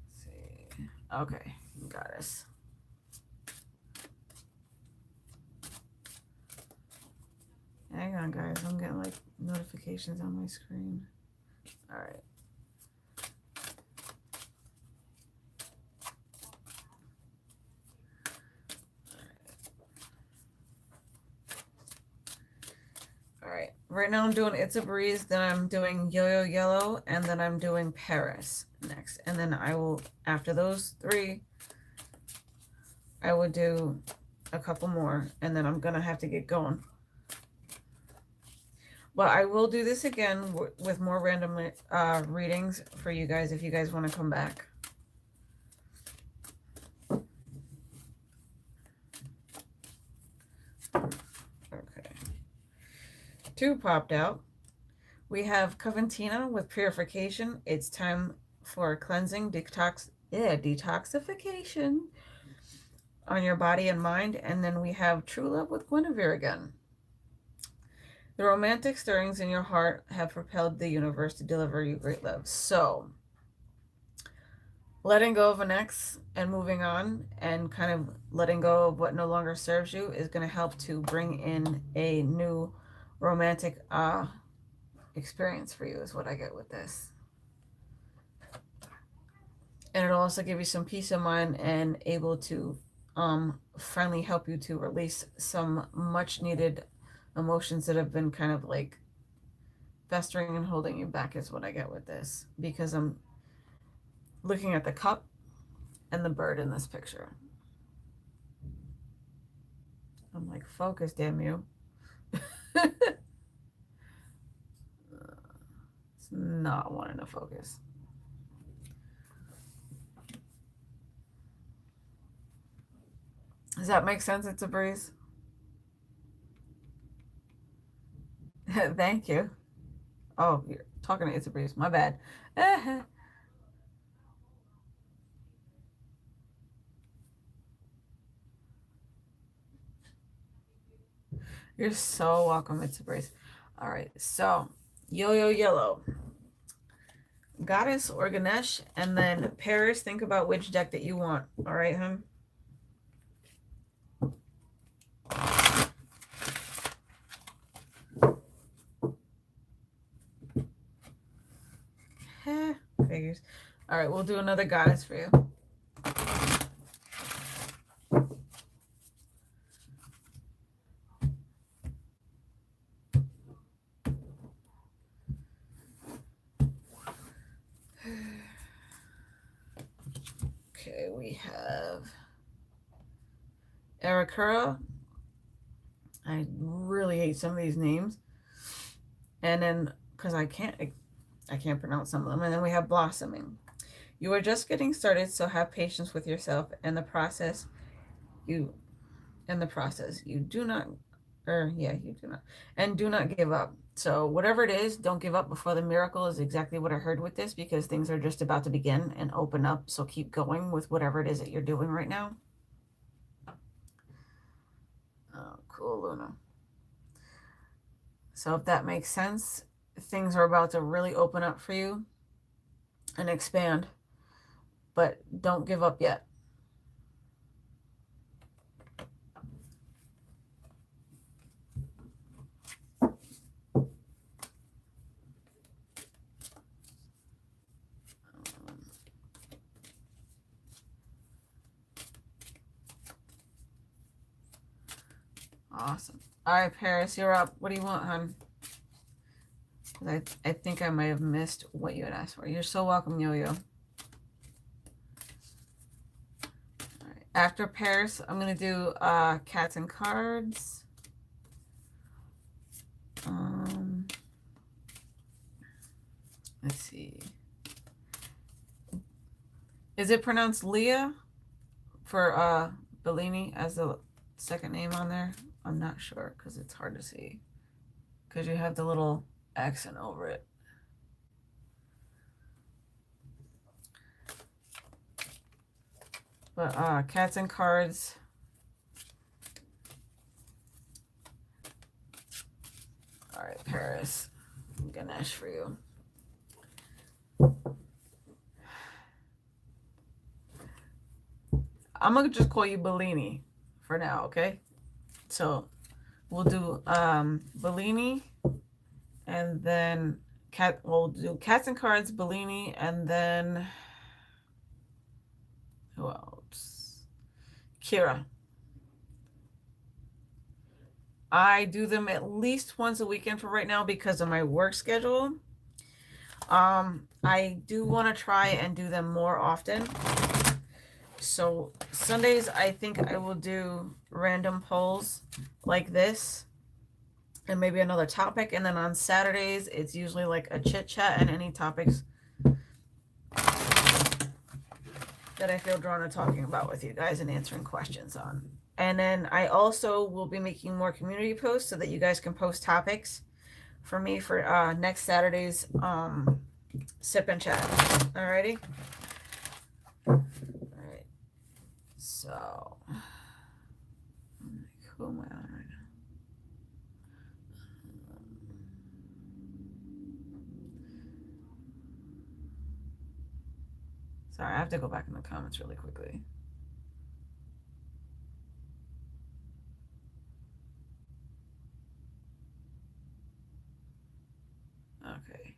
Let's see. Okay, Goddess. Hang on, guys. I'm getting like notifications on my screen. All right. right now I'm doing It's a Breeze, then I'm doing Yo-Yo Yellow, and then I'm doing Paris next. And then I will, after those three, I would do a couple more, and then I'm gonna have to get going. But I will do this again with more random readings for you guys if you guys want to come back. Okay. 2 popped out. We have Coventina with Purification. It's time for cleansing, detoxification on your body and mind. And then we have True Love with Guinevere again. The romantic stirrings in your heart have propelled the universe to deliver you great love. So, letting go of an ex and moving on and kind of letting go of what no longer serves you is going to help to bring in a new romantic experience for you, is what I get with this. And it'll also give you some peace of mind and able to finally help you to release some much needed emotions that have been kind of like festering and holding you back, is what I get with this, because I'm looking at the cup and the bird in this picture. I'm like, focus, damn you. It's not wanting to focus. Does that make sense? It's a breeze. Thank you. Oh, you're talking to It's a Breeze. My bad. You're so welcome, It's a Breeze. All right, so Yo-Yo Yellow, Goddess or Ganesh, and then Paris. Think about which deck that you want. All right, hun? Figures. All right, we'll do another Goddess for you. Okay, we have Arakura. I really hate some of these names. And then, because I can't pronounce some of them. And then we have Blossoming. You are just getting started, so have patience with yourself and the process. You do not, and do not give up. So whatever it is, don't give up before the miracle is exactly what I heard with this, because things are just about to begin and open up. So keep going with whatever it is that you're doing right now. Oh, cool, Luna. So if that makes sense, things are about to really open up for you and expand, but don't give up yet. Awesome. All right, Paris, you're up. What do you want, hon? I think I might have missed what you had asked for. You're so welcome, Yo-Yo. All right. After Paris, I'm going to do Cats and Cards. Let's see. Is it pronounced Leah for Bellini as the second name on there? I'm not sure because it's hard to see because you have the little accent over it. But Cats and Cards. All right, Paris. Ganesh for you. I'm going to just call you Bellini for now, okay? So we'll do Bellini, and then we'll do Cats and Cards, Bellini, and then who else? Kira. I do them at least once a weekend for right now because of my work schedule. I do want to try and do them more often. So Sundays, I think I will do random polls like this and maybe another topic. And then on Saturdays, it's usually like a chit chat and any topics that I feel drawn to talking about with you guys and answering questions on. And then I also will be making more community posts so that you guys can post topics for me for next Saturday's sip and chat. Alrighty. All right. So, who am I on right now? Sorry, I have to go back in the comments really quickly. Okay.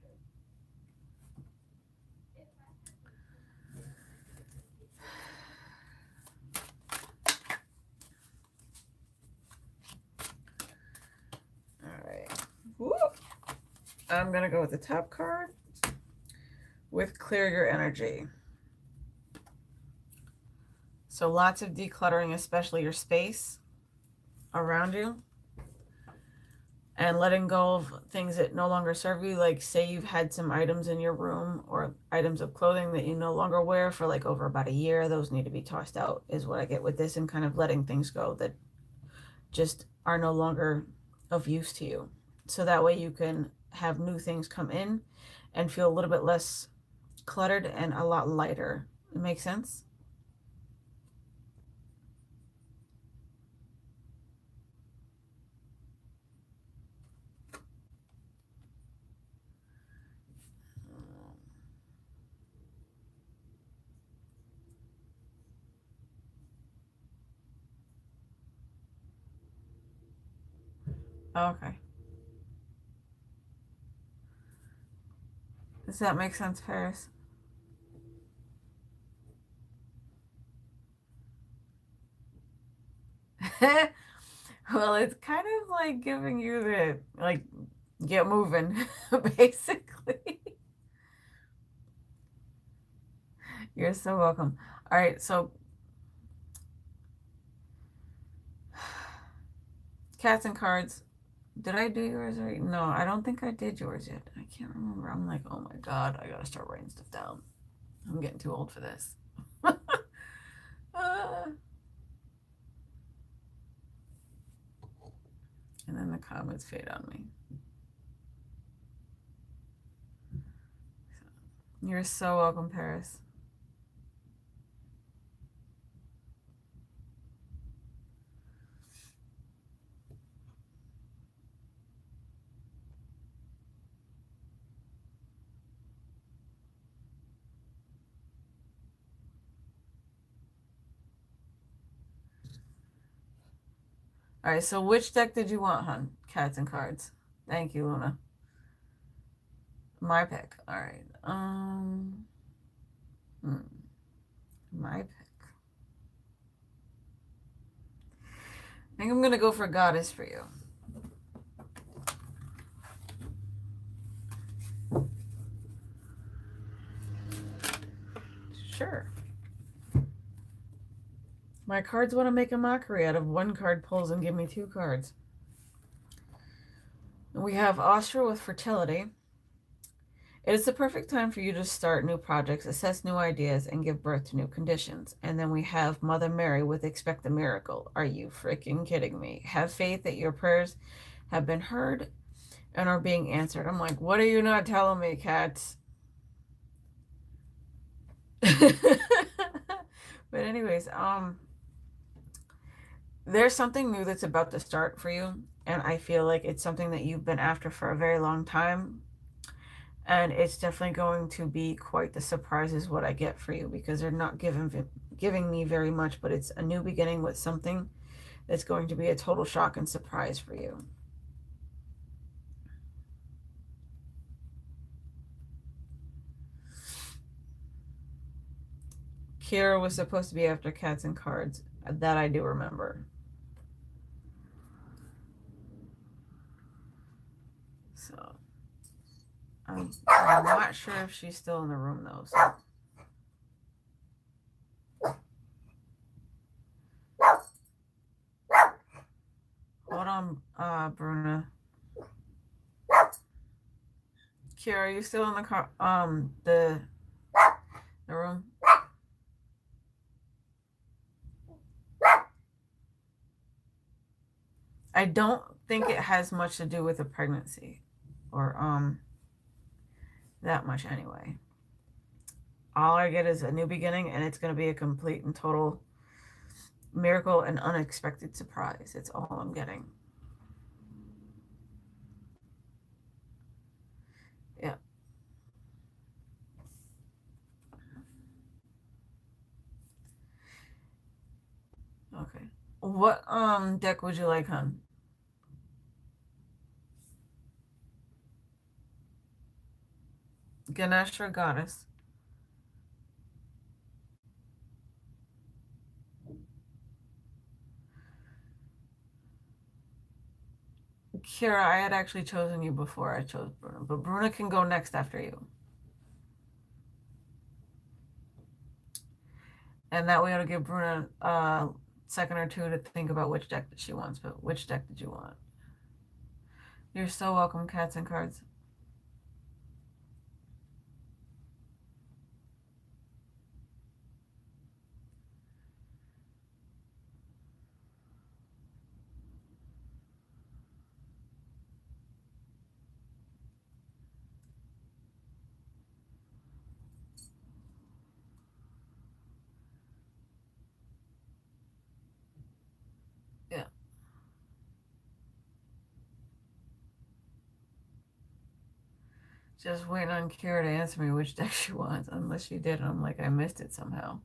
All right. Whoop. I'm going to go with the top card with Clear Your Energy. So lots of decluttering, especially your space around you. And letting go of things that no longer serve you. Like say you've had some items in your room or items of clothing that you no longer wear for like over about a year. Those need to be tossed out is what I get with this, and kind of letting things go that just are no longer of use to you. So that way you can have new things come in and feel a little bit less cluttered and a lot lighter. It makes sense? Okay. Does that make sense, Paris? Well, it's kind of like giving you the, like, get moving, basically. You're so welcome. All right, so cats and cards. Did I do yours right? No, I don't think I did yours yet. I can't remember. I'm like, oh my God, I gotta start writing stuff down. I'm getting too old for this. And then the comments fade on me. You're so welcome, Paris. All right, so which deck did you want, hon? Cats and cards. Thank you, Luna. My pick. All right. My pick. I think I'm gonna go for Goddess for you. Sure. My cards want to make a mockery out of one card pulls and give me two cards. We have Astra with Fertility. It is the perfect time for you to start new projects, assess new ideas, and give birth to new conditions. And then we have Mother Mary with Expect a Miracle. Are you freaking kidding me? Have faith that your prayers have been heard and are being answered. I'm like, what are you not telling me, cats? But anyways, there's something new that's about to start for you, and I feel like it's something that you've been after for a very long time, and it's definitely going to be quite the surprise is what I get for you, because they're not giving me very much, but it's a new beginning with something that's going to be a total shock and surprise for you. Kira was supposed to be after cats and cards. That I do remember. So I'm not sure if she's still in the room though. So. Hold on, Bruna. Kira, are you still in the car? The room? I don't think it has much to do with a pregnancy, or that much anyway. All I get is a new beginning, and it's going to be a complete and total miracle and unexpected surprise. It's all I'm getting. Yeah. Okay. What deck would you like, hon? Ganesh or Goddess? Kira, I had actually chosen you before I chose Bruna, but Bruna can go next after you. And that way it'll give Bruna a second or two to think about which deck that she wants. But which deck did you want? You're so welcome, Cats and Cards. Yeah. Just waiting on Kira to answer me which deck she wants, unless she did, and I'm like, I missed it somehow.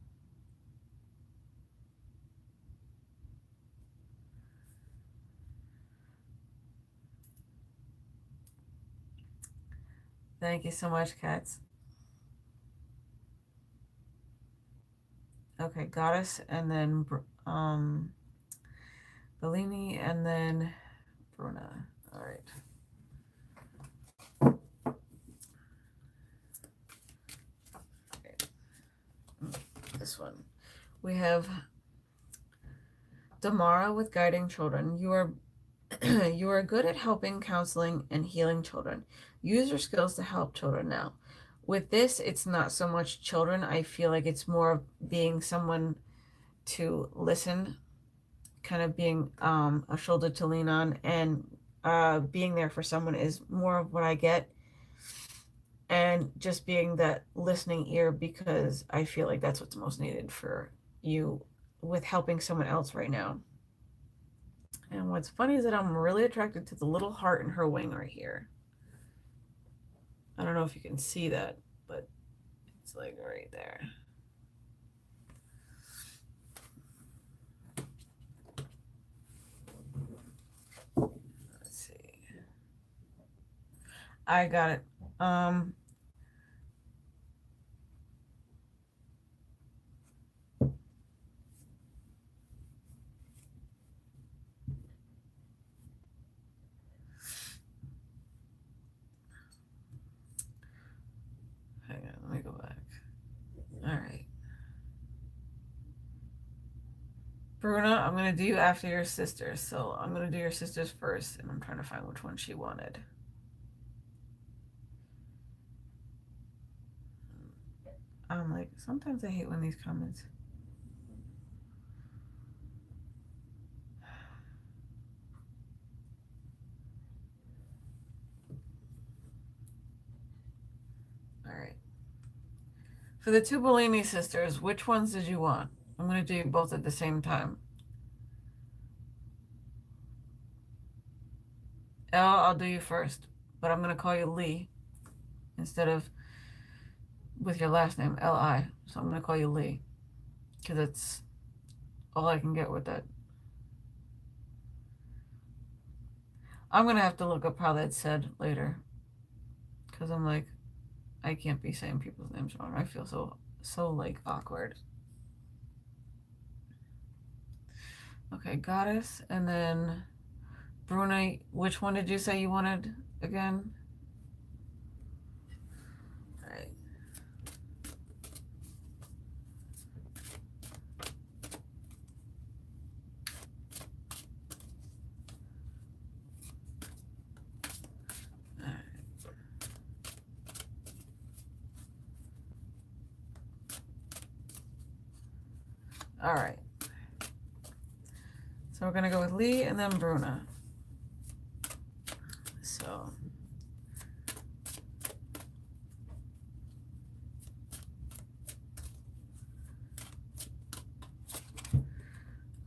Thank you so much, Cats. Okay, Goddess, and then Bellini, and then Bruna. All right. This one. We have Damara with Guiding Children. You are you are good at helping, counseling, and healing children. Use your skills to help children now. With this, it's not so much children. I feel like it's more of being someone to listen, kind of being a shoulder to lean on, and being there for someone is more of what I get. And just being that listening ear, because I feel like that's what's most needed for you with helping someone else right now. And what's funny is that I'm really attracted to the little heart in her wing right here. I don't know if you can see that, but it's like right there. Let's see. I got it. Hang on, let me go back. All right. Bruna, I'm going to do you after your sisters. So I'm going to do your sisters first, and I'm trying to find which one she wanted. I'm like, sometimes I hate when these comments. All right. For the two Bellini sisters, which ones did you want? I'm going to do you both at the same time. I'll do you first, but I'm going to call you Lee instead of with your last name, L-I. So I'm going to call you Lee because that's all I can get with that. I'm going to have to look up how that's said later because I'm like, I can't be saying people's names wrong. I feel so like awkward. Okay, Goddess, and then Bruna, which one did you say you wanted again? All right. All right. So we're gonna go with Lee and then Bruna. So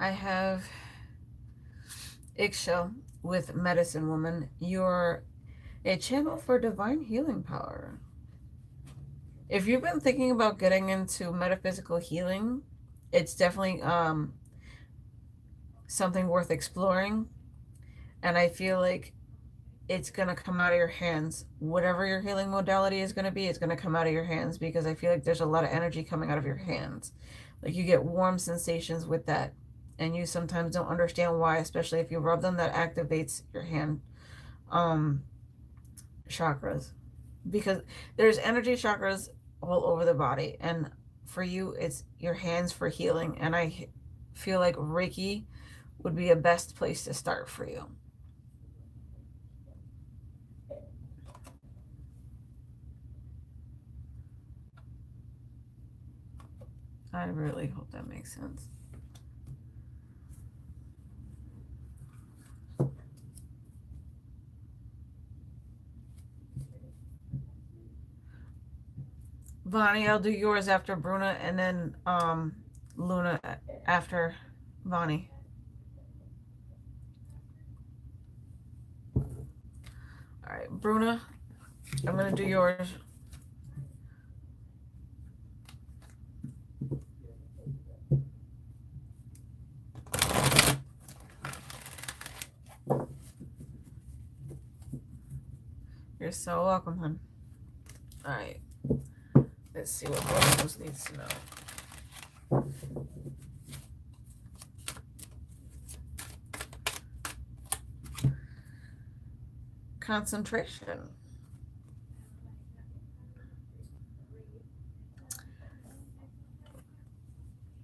I have Ixchel with Medicine Woman. You're a channel for divine healing power. If you've been thinking about getting into metaphysical healing, it's definitely something worth exploring. And I feel like it's going to come out of your hands. Whatever your healing modality is going to be, it's going to come out of your hands, because I feel like there's a lot of energy coming out of your hands. Like you get warm sensations with that. And you sometimes don't understand why, especially if you rub them, that activates your hand chakras. Because there's energy chakras all over the body. And for you, it's your hands for healing. And I feel like Reiki would be a best place to start for you. I really hope that makes sense. Vonnie, I'll do yours after Bruna, and then Luna after Vonnie. All right, Bruna, I'm gonna do yours. You're so welcome, hon. All right. Let's see what Rose needs to know. Concentration.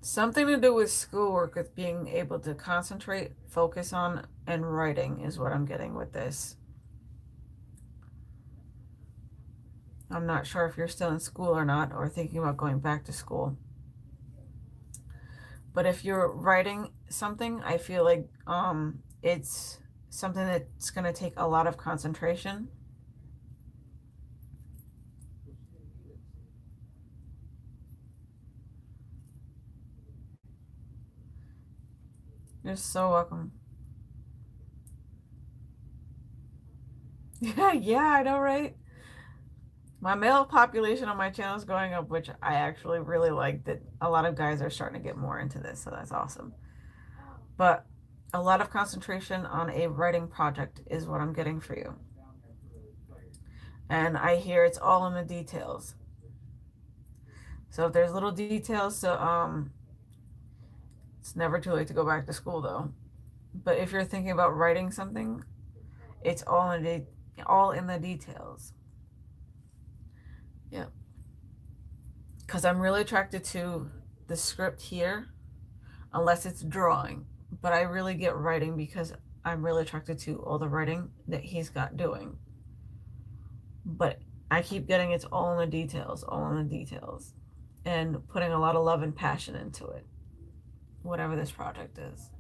Something to do with schoolwork, with being able to concentrate, focus on, and writing is what I'm getting with this. I'm not sure if you're still in school or not, or thinking about going back to school. But if you're writing something, I feel like it's something that's going to take a lot of concentration. You're so welcome. Yeah, I know, right? My male population on my channel is going up, which I actually really like, that a lot of guys are starting to get more into this, so that's awesome. But a lot of concentration on a writing project is what I'm getting for you. And I hear it's all in the details. So if there's little details, so it's never too late to go back to school though. But if you're thinking about writing something, it's all in the details. Yeah. Because I'm really attracted to the script here, unless it's drawing. But I really get writing because I'm really attracted to all the writing that he's got doing. But I keep getting it's all in the details, all in the details. And putting a lot of love and passion into it, whatever this project is.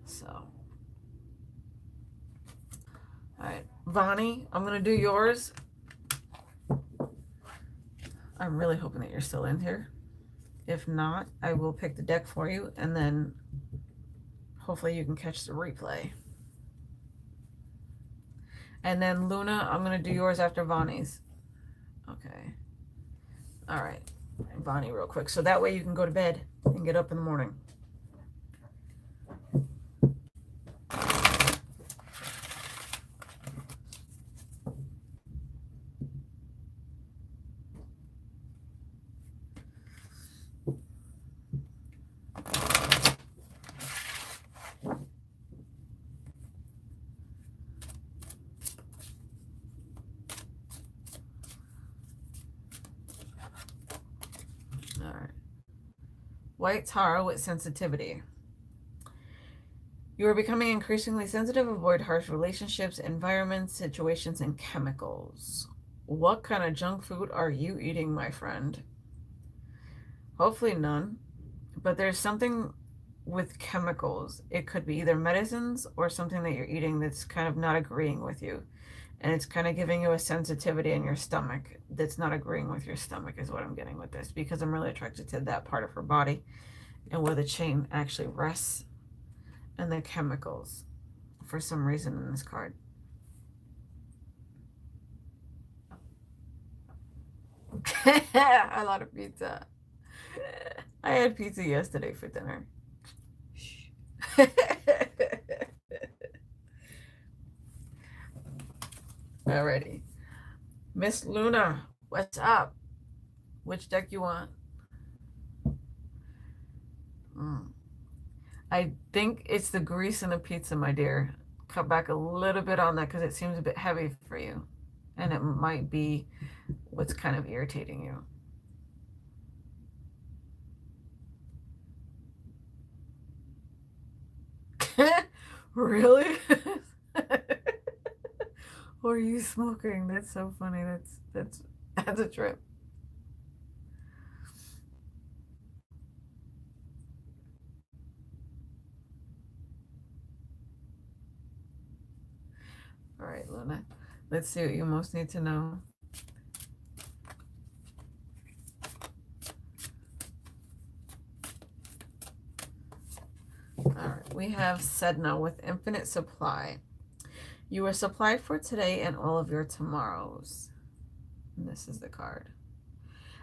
So, all right, Vonnie, I'm gonna do yours. I'm really hoping that you're still in here. If not, I will pick the deck for you, and then hopefully you can catch the replay. And then Luna, I'm gonna do yours after Vonnie's. Okay. All right, Vonnie, real quick, so that way you can go to bed and get up in the morning. All right. White Tara with sensitivity. You are becoming increasingly sensitive. Avoid harsh relationships, environments, situations, and chemicals. What kind of junk food are you eating, my friend? Hopefully none. But there's something with chemicals. It could be either medicines or something that you're eating that's kind of not agreeing with you. And it's kind of giving you a sensitivity in your stomach that's not agreeing with your stomach is what I'm getting with this, because I'm really attracted to that part of her body and where the chain actually rests and the chemicals for some reason in this card. A lot of pizza. I had pizza yesterday for dinner. Alrighty. Miss Luna, what's up? Which deck you want? I think it's the grease in the pizza, my dear. Cut back a little bit on that because it seems a bit heavy for you. And it might be what's kind of irritating you. Really? Or are you smoking? That's so funny. That's a trip. All right, Luna. Let's see what you most need to know. All right, we have Sedna with infinite supply. You are supplied for today and all of your tomorrows. And this is the card.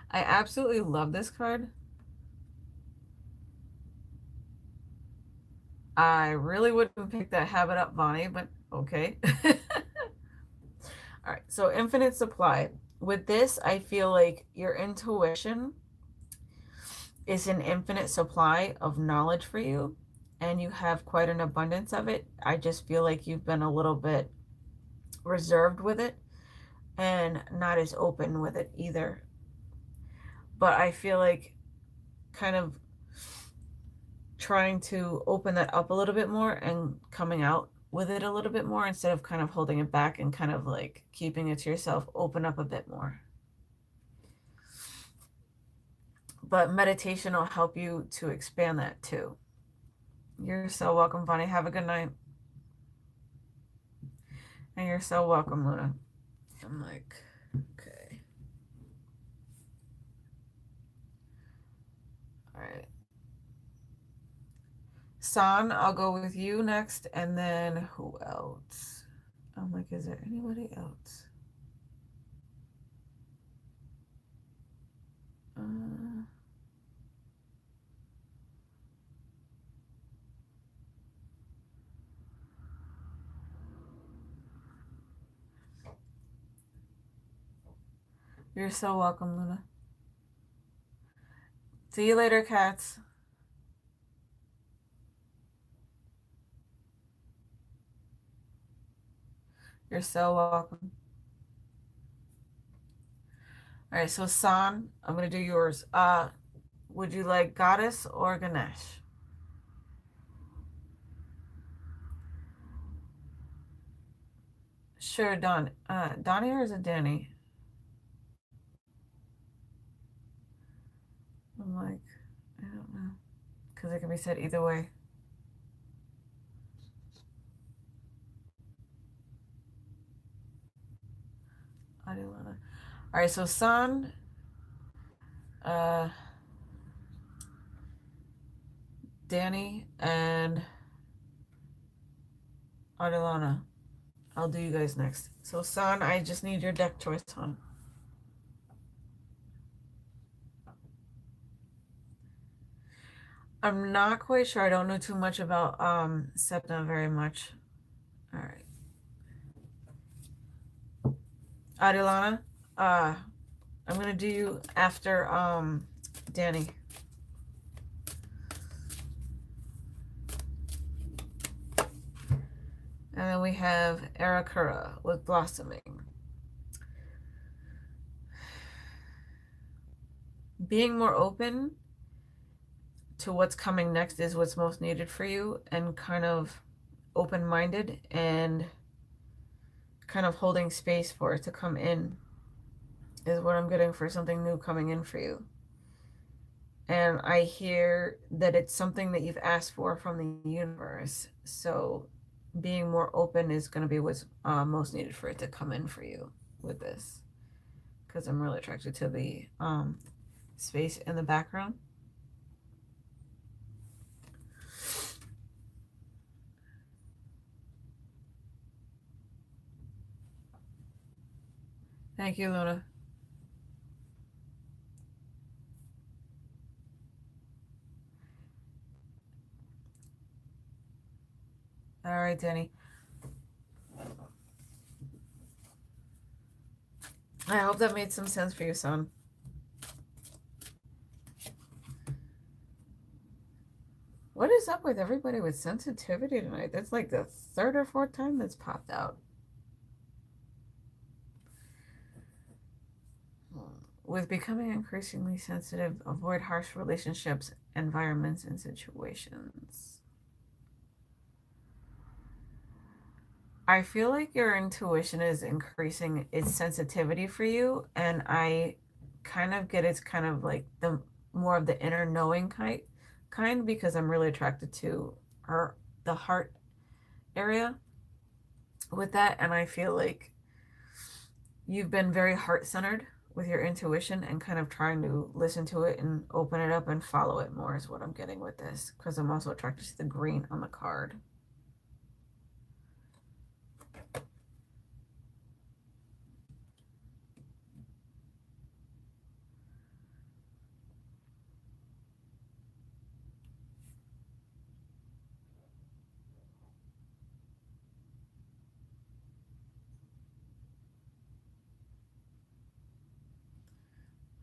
I absolutely love this card. I really wouldn't pick that habit up, Bonnie, but okay. All right, so infinite supply. With this, I feel like your intuition is an infinite supply of knowledge for you, and you have quite an abundance of it. I just feel like you've been a little bit reserved with it and not as open with it either. But I feel like kind of trying to open that up a little bit more and coming out with it a little bit more instead of kind of holding it back and kind of like keeping it to yourself. Open up a bit more. But meditation will help you to expand that too. You're so welcome, Bonnie. Have a good night. And you're so welcome, Luna. I'm like, okay. All right. San, I'll go with you next. And then who else? I'm like, is there anybody else? You're so welcome, Luna. See you later, cats. You're so welcome. All right, so San, I'm going to do yours. Would you like Goddess or Ganesh? Sure, Donnie or is it Danny? I'm like, I don't know. Because it can be said either way. Adilana. All right, so San, Danny, and Adilana. I'll do you guys next. So San, I just need your deck choice, hon. I'm not quite sure. I don't know too much about Sepna very much. All right. Adilana, I'm gonna do you after Danny. And then we have Arakura with Blossoming. being more open to what's coming next is what's most needed for you, and kind of open-minded and kind of holding space for it to come in is what I'm getting for something new coming in for you. And I hear that it's something that you've asked for from the universe. So being more open is going to be what's most needed for it to come in for you with this. Because I'm really attracted to the space in the background. Thank you, Luna. All right, Danny. I hope that made some sense for you, son. What is up with everybody with sensitivity tonight? That's like the third or fourth time that's popped out. With becoming increasingly sensitive, avoid harsh relationships, environments, and situations. I feel like your intuition is increasing its sensitivity for you, and I kind of get it's kind of like the more of the inner knowing kind because I'm really attracted to the heart area with that, and I feel like you've been very heart-centered with your intuition and kind of trying to listen to it and open it up and follow it more is what I'm getting with this, because I'm also attracted to the green on the card.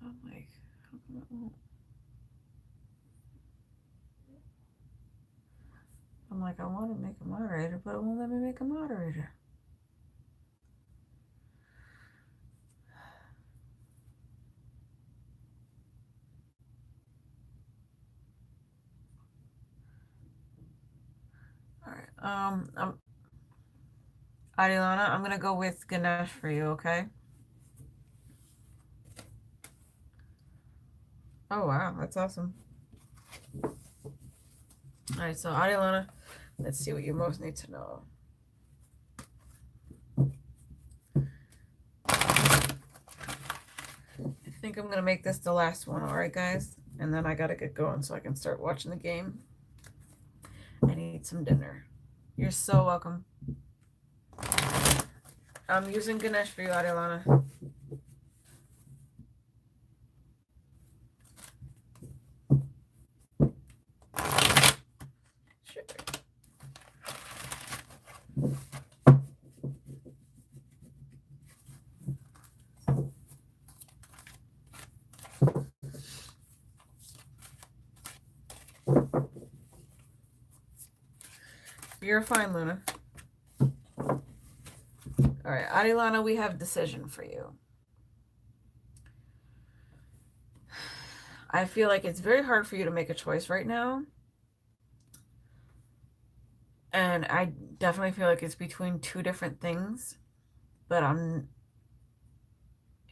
I'm like, how come it won't? I'm like, I want to make a moderator, but it won't let me make a moderator. All right. Adilana, I'm gonna go with Ganesh for you, okay? Oh wow, that's awesome. All right, so Adilana, let's see what you most need to know. I think I'm gonna make this the last one, all right, guys? And then I gotta get going so I can start watching the game and eat some dinner. You're so welcome. I'm using Ganesh for you, Adilana. Sure. You're fine, Luna. All right, Adilana, we have decision for you. I feel like it's very hard for you to make a choice right now. And I definitely feel like it's between two different things, but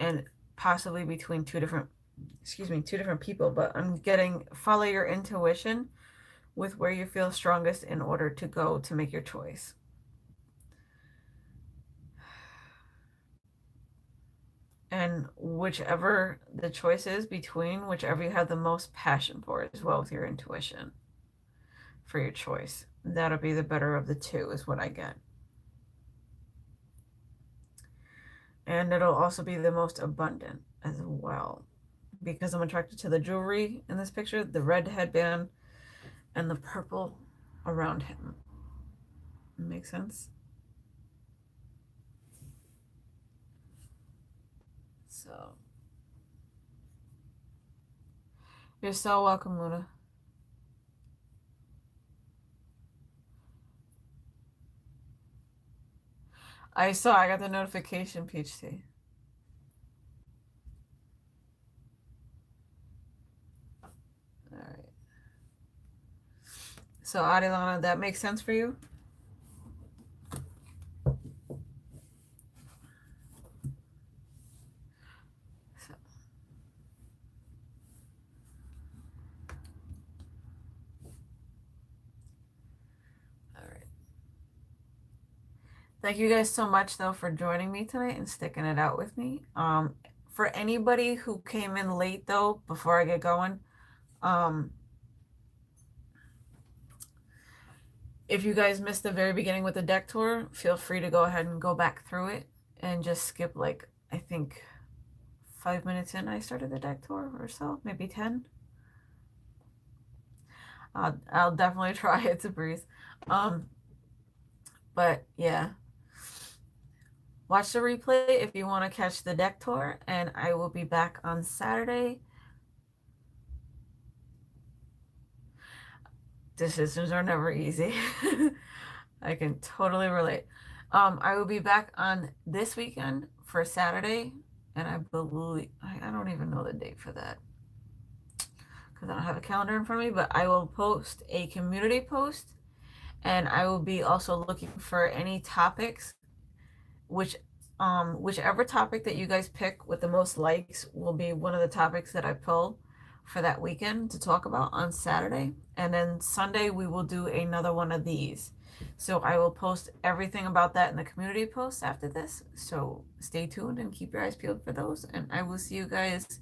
and possibly between two different people, but I'm getting follow your intuition with where you feel strongest in order to go to make your choice. And whichever the choice is between, whichever you have the most passion for as well with your intuition for your choice, that'll be the better of the two is what I get. And it'll also be the most abundant as well, because I'm attracted to the jewelry in this picture, the red headband and the purple around him. Makes sense? So you're so welcome, Luna. I got the notification, Peach Tea. So Adilana, that makes sense for you? So, all right. Thank you guys so much though for joining me tonight and sticking it out with me. For anybody who came in late though, before I get going, if you guys missed the very beginning with the deck tour, feel free to go ahead and go back through it and just skip like, I think 5 minutes in I started the deck tour or so, maybe 10. I'll definitely try it to breathe. But yeah, watch the replay if you want to catch the deck tour, and I will be back on Saturday. Decisions are never easy. I can totally relate. I will be back on this weekend for Saturday, and I believe I don't even know the date for that because I don't have a calendar in front of me, but I will post a community post, and I will be also looking for any topics, whichever topic that you guys pick with the most likes will be one of the topics that I pull for that weekend to talk about on Saturday. And then Sunday we will do another one of these. So I will post everything about that in the community post after this. So stay tuned and keep your eyes peeled for those. And I will see you guys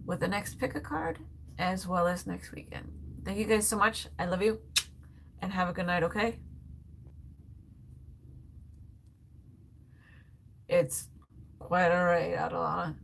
with the next pick a card as well as next weekend. Thank you guys so much. I love you and have a good night, okay? It's quite all right, Adalana.